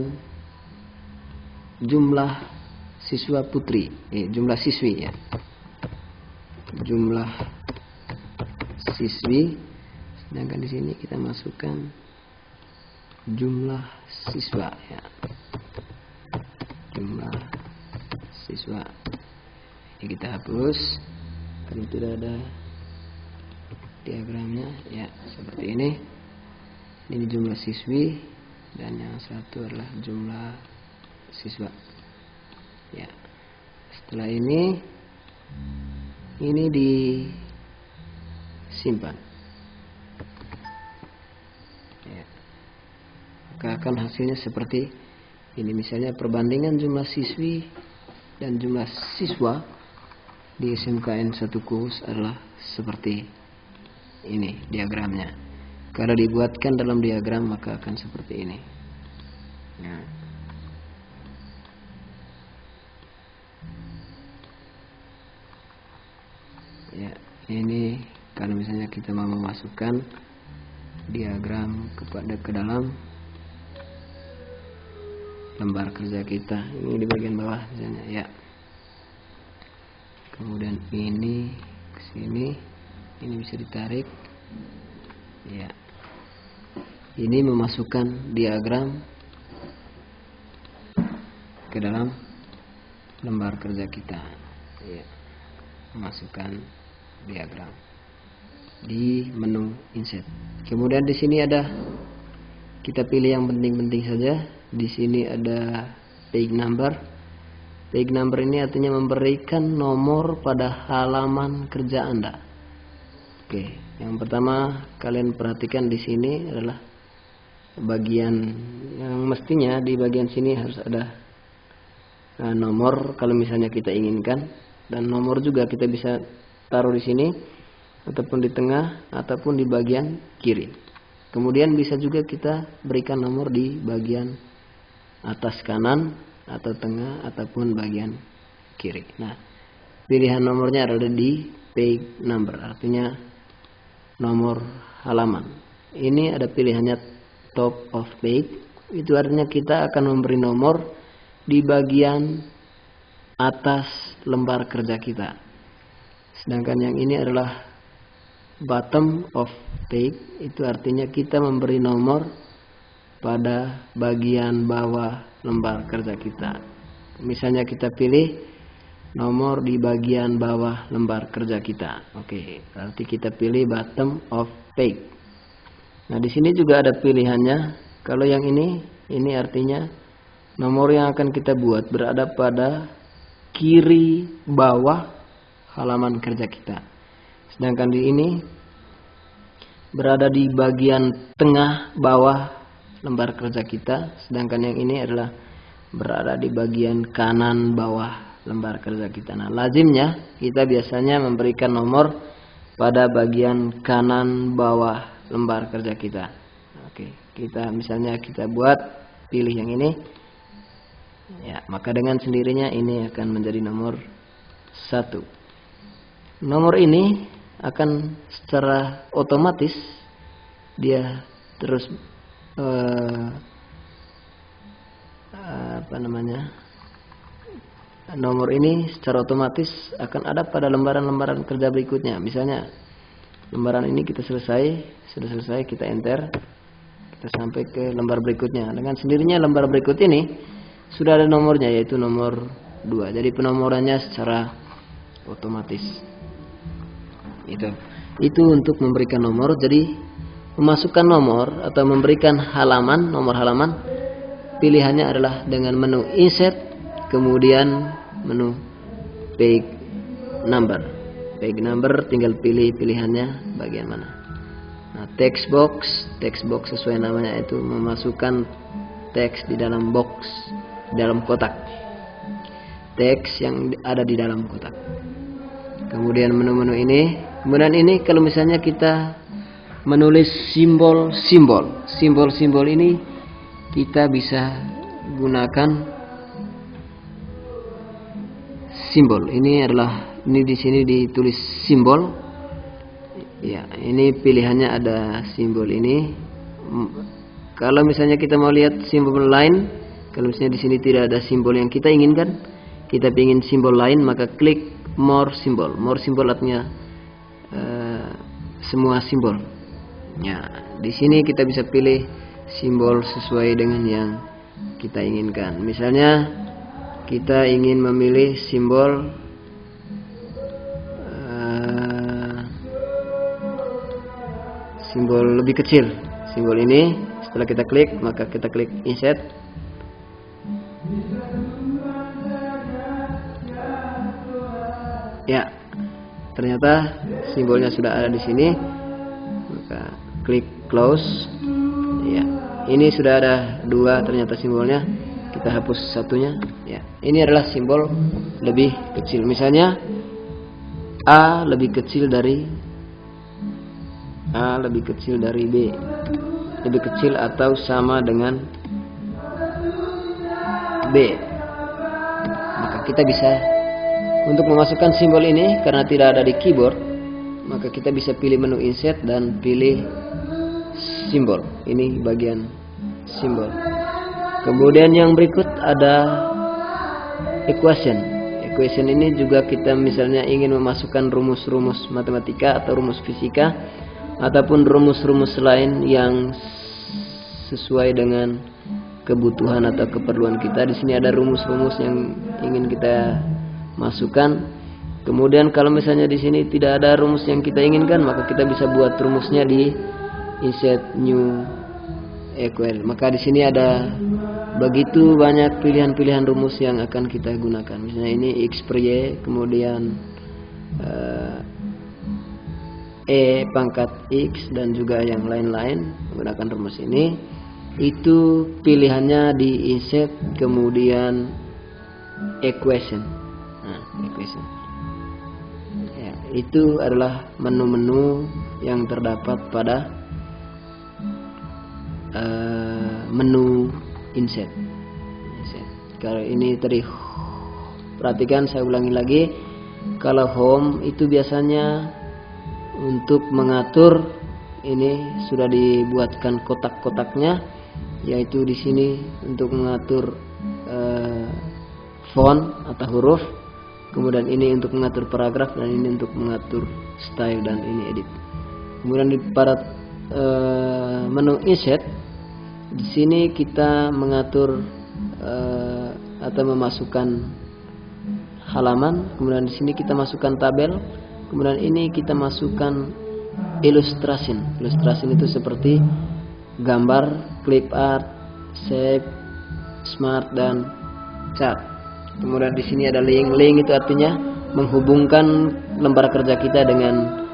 jumlah siswa putri, jumlah siswi, ya. Jumlah siswi. Sedangkan di sini kita masukkan jumlah siswa, ya. Jumlah siswa. Ini kita hapus karena tidak ada diagramnya, ya, seperti ini. Ini jumlah siswi dan yang satu adalah jumlah siswa, ya. Setelah ini disimpan, ya. Maka akan hasilnya seperti ini. Misalnya perbandingan jumlah siswi dan jumlah siswa di SMKN 1 Kuhus adalah seperti ini diagramnya. Kalau dibuatkan dalam diagram maka akan seperti ini. Ya. Ya, ini kalau misalnya kita mau memasukkan diagram ke dalam lembar kerja kita, ini di bagian bawah misalnya, ya. Kemudian ini ke sini, ini bisa ditarik, ya. Ini memasukkan diagram ke dalam lembar kerja kita, ya. Memasukkan diagram di menu insert. Kemudian di sini ada, kita pilih yang penting-penting saja. Di sini ada page number. Page number ini artinya memberikan nomor pada halaman kerja Anda. Oke, yang pertama kalian perhatikan di sini adalah bagian yang mestinya di bagian sini harus ada nomor kalau misalnya kita inginkan, dan nomor juga kita bisa taruh di sini ataupun di tengah ataupun di bagian kiri. Kemudian bisa juga kita berikan nomor di bagian atas kanan atau tengah ataupun bagian kiri. Nah, pilihan nomornya ada di page number, artinya nomor halaman. Ini ada pilihannya top of page, itu artinya kita akan memberi nomor di bagian atas lembar kerja kita. Sedangkan yang ini adalah bottom of page, itu artinya kita memberi nomor pada bagian bawah lembar kerja kita. Misalnya kita pilih nomor di bagian bawah lembar kerja kita. Oke, berarti kita pilih bottom of page. Nah, di sini juga ada pilihannya. Kalau yang ini artinya nomor yang akan kita buat berada pada kiri bawah halaman kerja kita. Sedangkan di ini berada di bagian tengah bawah lembar kerja kita. Sedangkan yang ini adalah berada di bagian kanan bawah lembar kerja kita. Nah, lazimnya kita biasanya memberikan nomor pada bagian kanan bawah lembar kerja kita. Oke, kita misalnya kita buat pilih yang ini. Ya, maka dengan sendirinya ini akan menjadi nomor 1. Nomor ini akan secara otomatis dia terus nomor ini secara otomatis akan ada pada lembaran-lembaran kerja berikutnya. Misalnya lembaran ini kita sudah selesai, kita enter, kita sampai ke lembar berikutnya. Dengan sendirinya lembar berikut ini sudah ada nomornya, yaitu nomor 2. Jadi penomorannya secara otomatis. Itu untuk memberikan nomor. Jadi memasukkan nomor atau memberikan nomor halaman, pilihannya adalah dengan menu insert, kemudian menu page number. Page number tinggal pilih pilihannya bagian mana. Nah, text box sesuai namanya, itu memasukkan teks di dalam box, dalam kotak. Teks yang ada di dalam kotak. Kemudian menu-menu ini. Kemudian ini kalau misalnya kita menulis simbol ini kita bisa gunakan simbol. Ini di sini ditulis simbol. Ya, ini pilihannya ada simbol ini. Kalau misalnya kita mau lihat simbol lain, kalau misalnya di sini tidak ada simbol yang kita inginkan, kita ingin simbol lain, maka klik more symbol. More symbol artinya semua simbol. Ya, di sini kita bisa pilih simbol sesuai dengan yang kita inginkan. Misalnya kita ingin memilih simbol lebih kecil. Simbol ini setelah kita klik, maka kita klik insert. Ya, ternyata simbolnya sudah ada di sini. Maka klik close. Ya, ini sudah ada 2 ternyata simbolnya. Kita hapus satunya. Ya, ini adalah simbol lebih kecil. Misalnya A lebih kecil dari B, lebih kecil atau sama dengan B. Maka kita bisa untuk memasukkan simbol ini, karena tidak ada di keyboard, maka kita bisa pilih menu insert dan pilih simbol. Ini bagian simbol. Kemudian yang berikut ada equation. Equation ini juga kita misalnya ingin memasukkan rumus-rumus matematika atau rumus fisika ataupun rumus-rumus lain yang sesuai dengan kebutuhan atau keperluan kita. Di sini ada rumus-rumus yang ingin kita masukkan. Kemudian kalau misalnya di sini tidak ada rumus yang kita inginkan, maka kita bisa buat rumusnya di insert new equal. Maka di sini ada begitu banyak pilihan-pilihan rumus yang akan kita gunakan. Misalnya ini X per Y, kemudian E pangkat X, dan juga yang lain-lain menggunakan rumus ini. Itu pilihannya di insert, kemudian equation. Nah, equation. Ya, itu adalah menu-menu yang terdapat pada menu insert. Kalau ini tadi, perhatikan, saya ulangi lagi. Kalau home itu biasanya untuk mengatur, ini sudah dibuatkan kotak-kotaknya, yaitu di sini untuk mengatur font atau huruf, kemudian ini untuk mengatur paragraf, dan ini untuk mengatur style, dan ini edit. Kemudian di pada menu insert, di sini kita mengatur atau memasukkan halaman, kemudian di sini kita masukkan tabel, kemudian ini kita masukkan illustration. Illustration itu seperti gambar, clip art, shape, smart, dan chart. Kemudian di sini ada link. Link itu artinya menghubungkan lembar kerja kita dengan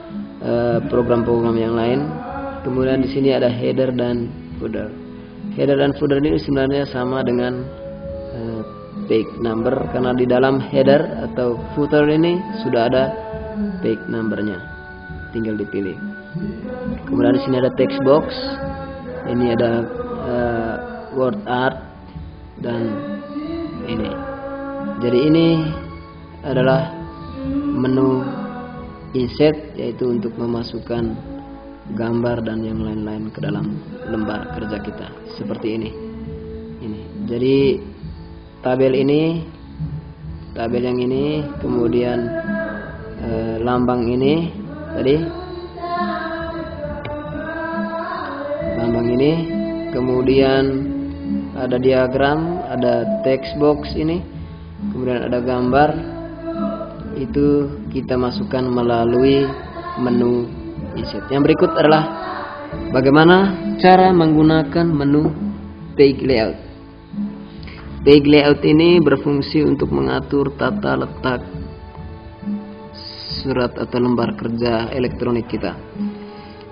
program-program yang lain. Kemudian di sini ada header dan footer. Header dan footer ini sebenarnya sama dengan page number, karena di dalam header atau footer ini sudah ada page numbernya, tinggal dipilih. Kemudian di sini ada text box, ini ada word art, dan ini. Jadi ini adalah menu insert, yaitu untuk memasukkan gambar dan yang lain-lain ke dalam lembar kerja kita, seperti ini. Jadi tabel yang ini, kemudian lambang ini tadi, lambang ini, kemudian ada diagram, ada text box ini, kemudian ada gambar. Itu kita masukkan melalui menu insert. Yang berikut adalah bagaimana cara menggunakan menu page layout. Page layout ini berfungsi untuk mengatur tata letak surat atau lembar kerja elektronik kita.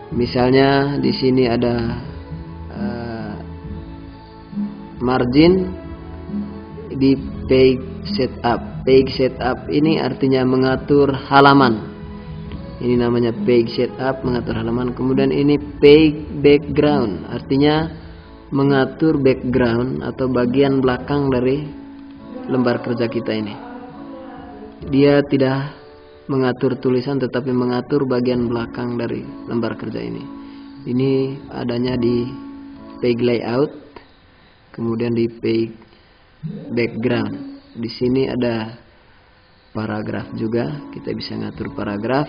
Misalnya di sini ada margin di page setup. Page setup ini artinya mengatur halaman. Ini namanya page setup, mengatur halaman. Kemudian ini page background, artinya mengatur background atau bagian belakang dari lembar kerja kita ini. Dia tidak mengatur tulisan, tetapi mengatur bagian belakang dari lembar kerja ini. Ini adanya di page layout, kemudian di page background. Di sini ada paragraf juga, kita bisa ngatur paragraf.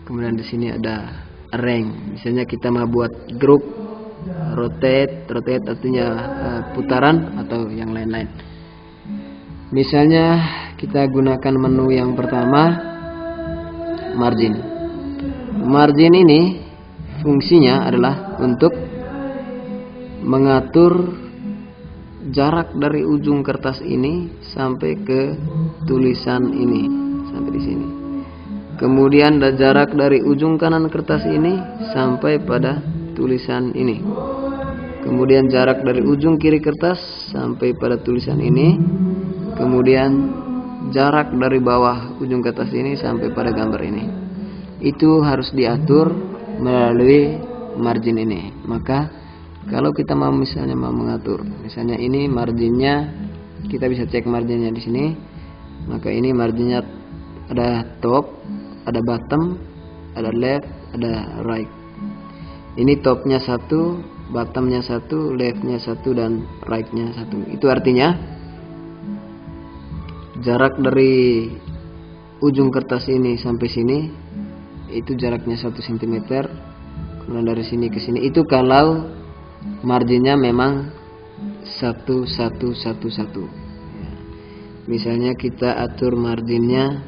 Kemudian di sini ada rank, misalnya kita mau buat grup, rotate artinya putaran atau yang lain-lain. Misalnya kita gunakan menu yang pertama, margin. Margin ini fungsinya adalah untuk mengatur jarak dari ujung kertas ini sampai ke tulisan ini, sampai di sini. Kemudian ada jarak dari ujung kanan kertas ini sampai pada tulisan ini. Kemudian jarak dari ujung kiri kertas sampai pada tulisan ini. Kemudian jarak dari bawah ujung kertas ini sampai pada gambar ini. Itu harus diatur melalui margin ini. Maka kalau kita mau misalnya mau mengatur, misalnya ini marginnya, kita bisa cek marginnya di sini. Maka ini marginnya ada top, ada bottom, ada left, ada right. Ini topnya 1, bottomnya 1, leftnya 1, dan rightnya 1. Itu artinya jarak dari ujung kertas ini sampai sini itu jaraknya 1 cm. Kemudian dari sini ke sini itu kalau marginnya memang 1, 1, 1, 1. Misalnya kita atur marginnya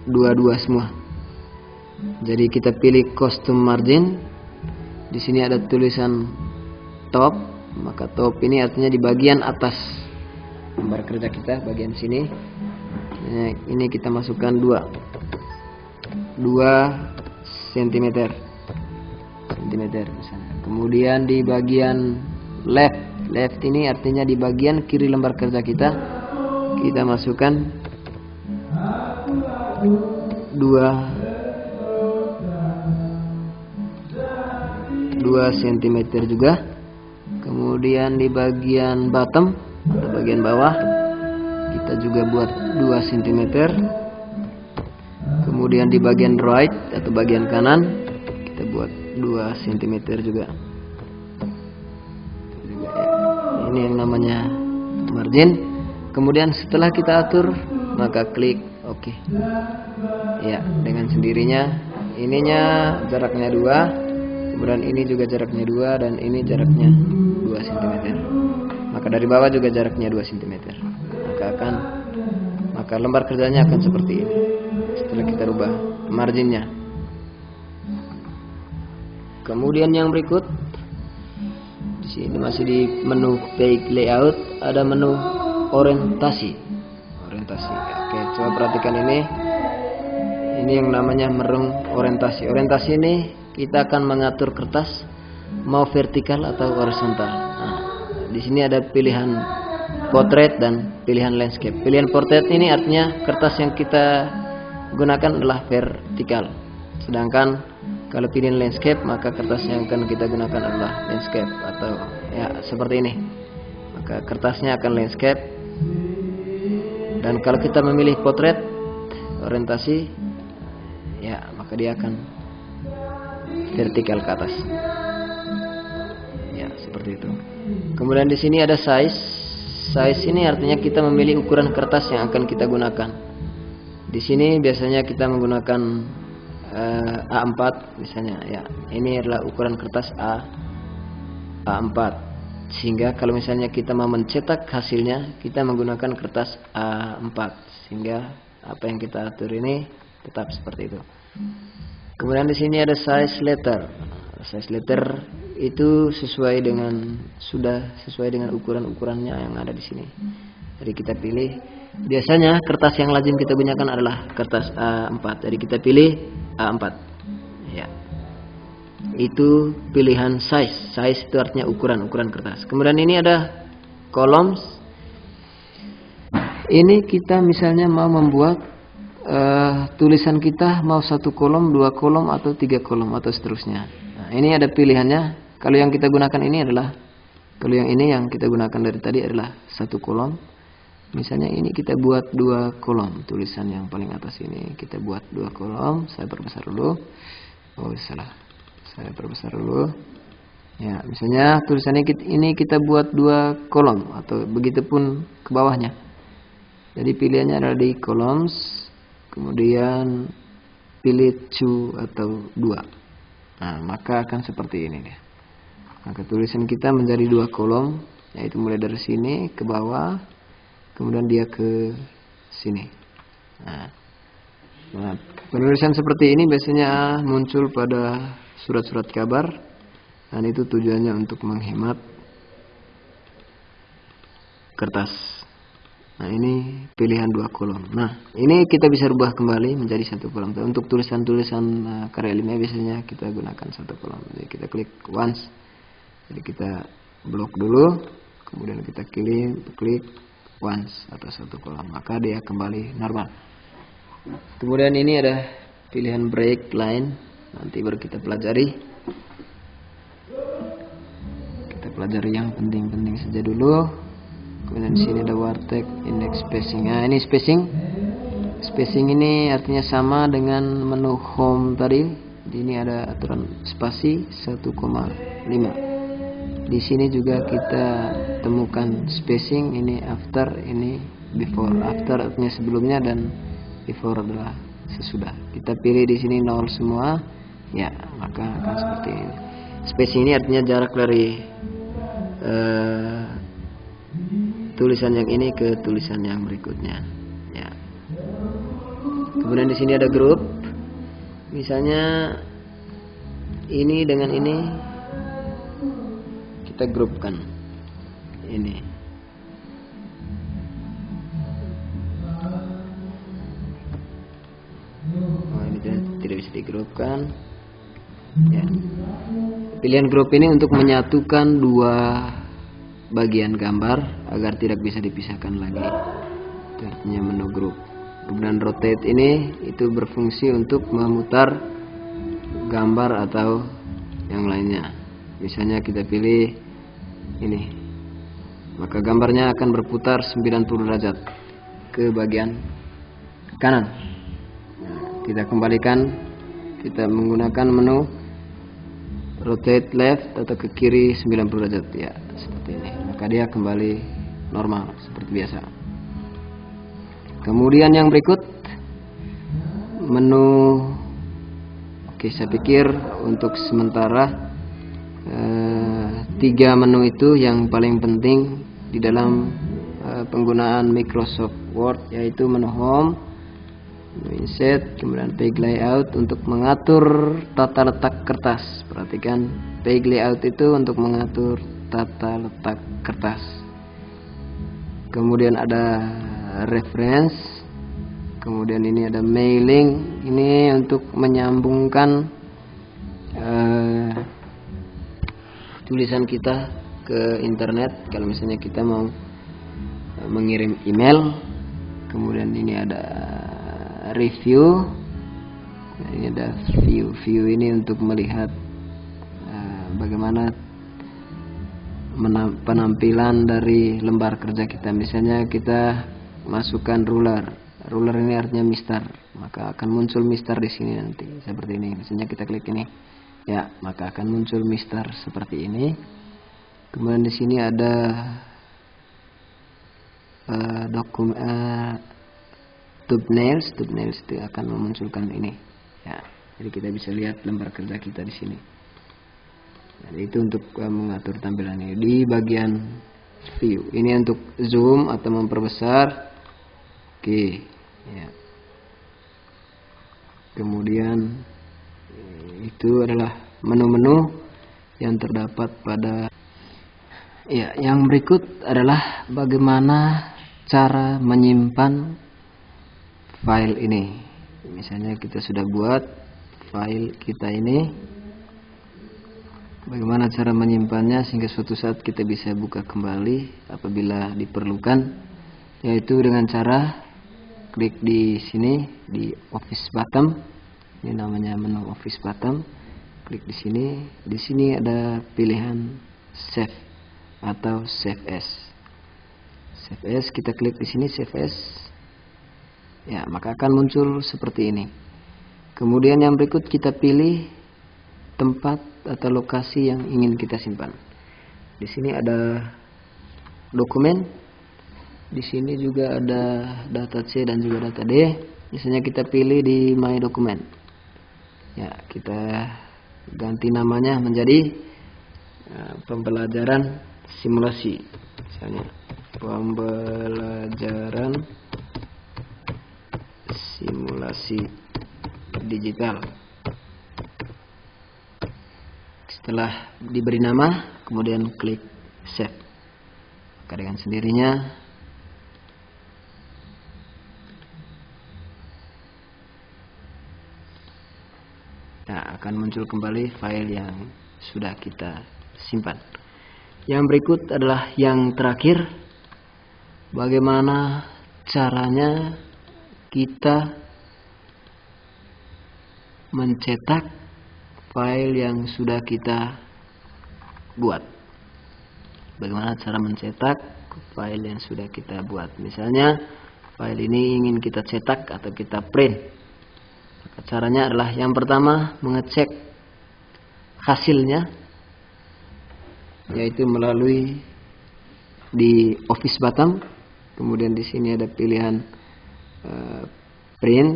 2 semua. Jadi kita pilih custom margin. Di sini ada tulisan top, maka top ini artinya di bagian atas lembar kerja kita, bagian sini. Ini kita masukkan 2 cm misalnya. Kemudian di bagian left ini artinya di bagian kiri lembar kerja kita masukkan 2 2 cm juga. Kemudian di bagian bottom atau bagian bawah kita juga buat 2 cm. Kemudian di bagian right atau bagian kanan kita buat 2 cm juga. Ini yang namanya margin. Kemudian setelah kita atur, maka klik OK. Ya, dengan sendirinya ininya jaraknya 2, kemudian ini juga jaraknya 2, dan ini jaraknya 2 cm. Maka dari bawah juga jaraknya 2 cm. Maka lembar kerjanya akan seperti ini setelah kita rubah marginnya. Kemudian yang berikut, di sini masih di menu page layout, ada menu orientasi. Oke, coba perhatikan ini. Ini yang namanya menu orientasi. Orientasi ini kita akan mengatur kertas mau vertikal atau horizontal. Nah, di sini ada pilihan portrait dan pilihan landscape. Pilihan portrait ini artinya kertas yang kita gunakan adalah vertikal. Sedangkan kalau pilihan landscape, maka kertas yang akan kita gunakan adalah landscape, atau ya seperti ini. Maka kertasnya akan landscape. Dan kalau kita memilih portrait orientasi, ya maka dia akan vertikal ke atas. Ya, seperti itu. Kemudian di sini ada size. Size ini artinya kita memilih ukuran kertas yang akan kita gunakan. Di sini biasanya kita menggunakan A4 misalnya, ya. Ini adalah ukuran kertas A4. Sehingga kalau misalnya kita mau mencetak hasilnya, kita menggunakan kertas A4, sehingga apa yang kita atur ini tetap seperti itu. Kemudian di sini ada size letter. Size letter itu sudah sesuai dengan ukurannya yang ada di sini. Jadi kita pilih. Biasanya kertas yang lazim kita gunakan adalah kertas A4. Jadi kita pilih A4. Ya. Itu pilihan size. Size itu artinya ukuran kertas. Kemudian ini ada columns. Ini kita misalnya mau membuat tulisan kita mau 1 kolom, 2 kolom, atau 3 kolom, atau seterusnya. Nah, ini ada pilihannya. Kalau yang kita gunakan ini yang kita gunakan dari tadi adalah 1 kolom. Misalnya ini kita buat 2 kolom. Tulisan yang paling atas ini kita buat 2 kolom. Saya perbesar dulu. Oh, salah. Saya perbesar dulu. Ya, misalnya tulisan ini kita buat 2 kolom, atau begitupun ke bawahnya. Jadi pilihannya adalah di columns, kemudian pilih 2 atau 2. Nah, maka akan seperti ini dia. Maka tulisan kita menjadi 2 kolom, yaitu mulai dari sini ke bawah, kemudian dia ke sini. Nah, penulisan seperti ini biasanya muncul pada surat-surat kabar, dan itu tujuannya untuk menghemat kertas. Nah, ini pilihan 2 kolom. Nah, ini kita bisa rubah kembali menjadi 1 kolom. Untuk tulisan-tulisan karya ilmiah biasanya kita gunakan 1 kolom. Jadi kita klik once. Jadi kita blok dulu, kemudian kita klik once atau 1 kolom. Maka dia kembali normal. Kemudian ini ada pilihan break line. Nanti baru kita pelajari. Kita pelajari yang penting-penting saja dulu. Kemudian di sini ada wartek, index spacing. Nah, ini spacing. Spacing ini artinya sama dengan menu home tadi. Di ini ada aturan spasi 1,5. Di sini juga kita temukan spacing. Ini after, ini before. After artinya sebelumnya, dan before adalah sesudah. Kita pilih di sini 0 semua. Ya, maka akan seperti ini. Spacing ini artinya jarak dari tulisan yang ini ke tulisan yang berikutnya. Ya. Kemudian di sini ada grup. Misalnya ini dengan ini kita grupkan. Ini. Oh, ini tidak bisa digrupkan. Ya. Pilihan grup ini untuk menyatukan 2 bagian gambar agar tidak bisa dipisahkan lagi. Itu artinya menu grup. Kemudian rotate ini itu berfungsi untuk memutar gambar atau yang lainnya. misalnya kita pilih ini, maka gambarnya akan berputar 90 derajat ke bagian kanan. Nah, kita kembalikan, kita menggunakan menu rotate left atau ke kiri 90 derajat ya, seperti ini. Maka dia kembali normal seperti biasa. Kemudian yang berikut menu, oke, saya pikir untuk sementara 3 menu itu yang paling penting di dalam penggunaan Microsoft Word, yaitu menu home, menu insert, kemudian page layout untuk mengatur tata letak kertas. Perhatikan, page layout itu untuk mengatur tata letak kertas. Kemudian ada reference, kemudian ini ada mailing, ini untuk menyambungkan tulisan kita ke internet kalau misalnya kita mau mengirim email. Kemudian ini ada review, ini ada view ini untuk melihat bagaimana penampilan dari lembar kerja kita. Misalnya kita masukkan ruler ini artinya mister, maka akan muncul mister di sini nanti seperti ini. Misalnya kita klik ini ya, maka akan muncul mister seperti ini. Kemudian di sini ada thumbnails itu akan memunculkan ini ya. Jadi kita bisa lihat lembar kerja kita di sini. Jadi itu untuk mengatur tampilannya di bagian view. Ini untuk zoom atau memperbesar. Oke ya. Kemudian itu adalah menu-menu yang terdapat pada ya. Yang berikut adalah bagaimana cara menyimpan file ini. Misalnya kita sudah buat file kita ini, bagaimana cara menyimpannya sehingga suatu saat kita bisa buka kembali apabila diperlukan, yaitu dengan cara klik di sini di Office button. Ini namanya menu Office button. Klik di sini. Di sini ada pilihan save atau save as. Save as, kita klik di sini save as. Ya, maka akan muncul seperti ini. Kemudian yang berikut kita pilih tempat atau lokasi yang ingin kita simpan. Di sini ada dokumen. Di sini juga ada data C dan juga data D. Misalnya kita pilih di My Document. Ya, kita ganti namanya menjadi pembelajaran simulasi. Misalnya pembelajaran simulasi digital. Setelah diberi nama, kemudian klik save. Maka dengan sendirinya akan muncul kembali file yang sudah kita simpan. Yang berikut adalah yang terakhir, bagaimana caranya kita mencetak file yang sudah kita buat. Bagaimana cara mencetak file yang sudah kita buat? Misalnya file ini ingin kita cetak atau kita print. Maka caranya adalah yang pertama mengecek hasilnya, yaitu melalui di Office button. Kemudian di sini ada pilihan print.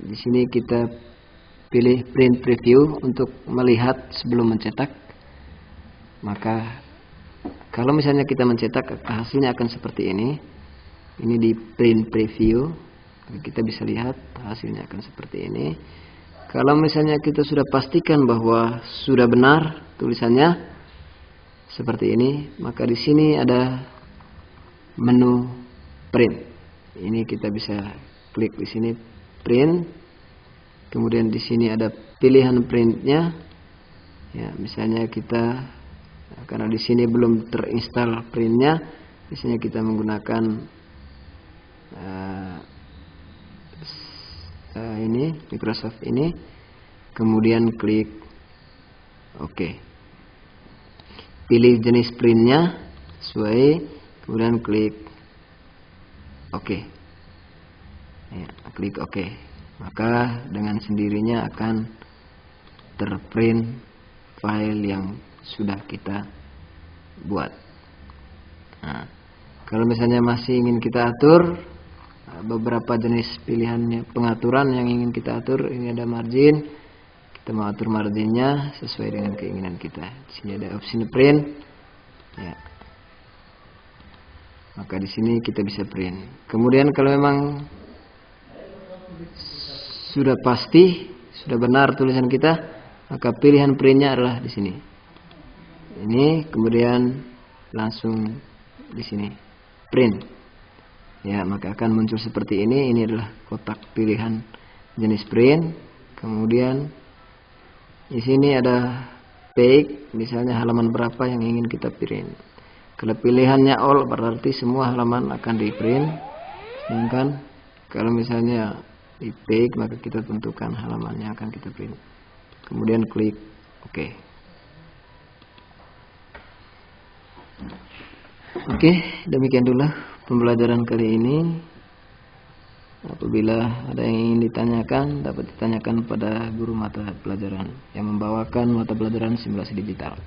Di sini kita pilih print preview untuk melihat sebelum mencetak. Maka kalau misalnya kita mencetak, hasilnya akan seperti ini. Ini di print preview, kita bisa lihat hasilnya akan seperti ini. Kalau misalnya kita sudah pastikan bahwa sudah benar tulisannya seperti ini, maka di sini ada menu print. Ini kita bisa klik di sini print. Kemudian di sini ada pilihan printnya. Ya, misalnya kita, karena di sini belum terinstall printnya, biasanya kita menggunakan ini Microsoft ini. Kemudian klik OK. pilih jenis printnya sesuai, kemudian klik OK. Ya, klik OK. Maka dengan sendirinya akan terprint file yang sudah kita buat. Nah, kalau misalnya masih ingin kita atur beberapa jenis pilihannya, pengaturan yang ingin kita atur, ini ada margin. Kita mau atur marginnya sesuai dengan keinginan kita. Di sini ada opsi print. Ya. Maka di sini kita bisa print. Kemudian kalau memang sudah pasti, sudah benar tulisan kita, maka pilihan printnya adalah di sini. Ini kemudian langsung di sini print. Ya, maka akan muncul seperti ini. Ini adalah kotak pilihan jenis print. Kemudian di sini ada page, misalnya halaman berapa yang ingin kita print. Kalau pilihannya all berarti semua halaman akan di print. Sedangkan kalau misalnya di page, maka kita tentukan halaman yang akan kita print. Kemudian klik OK. Oke, demikian dulu pembelajaran kali ini. Apabila ada yang ingin ditanyakan, dapat ditanyakan pada guru mata pelajaran yang membawakan mata pelajaran simulasi digital.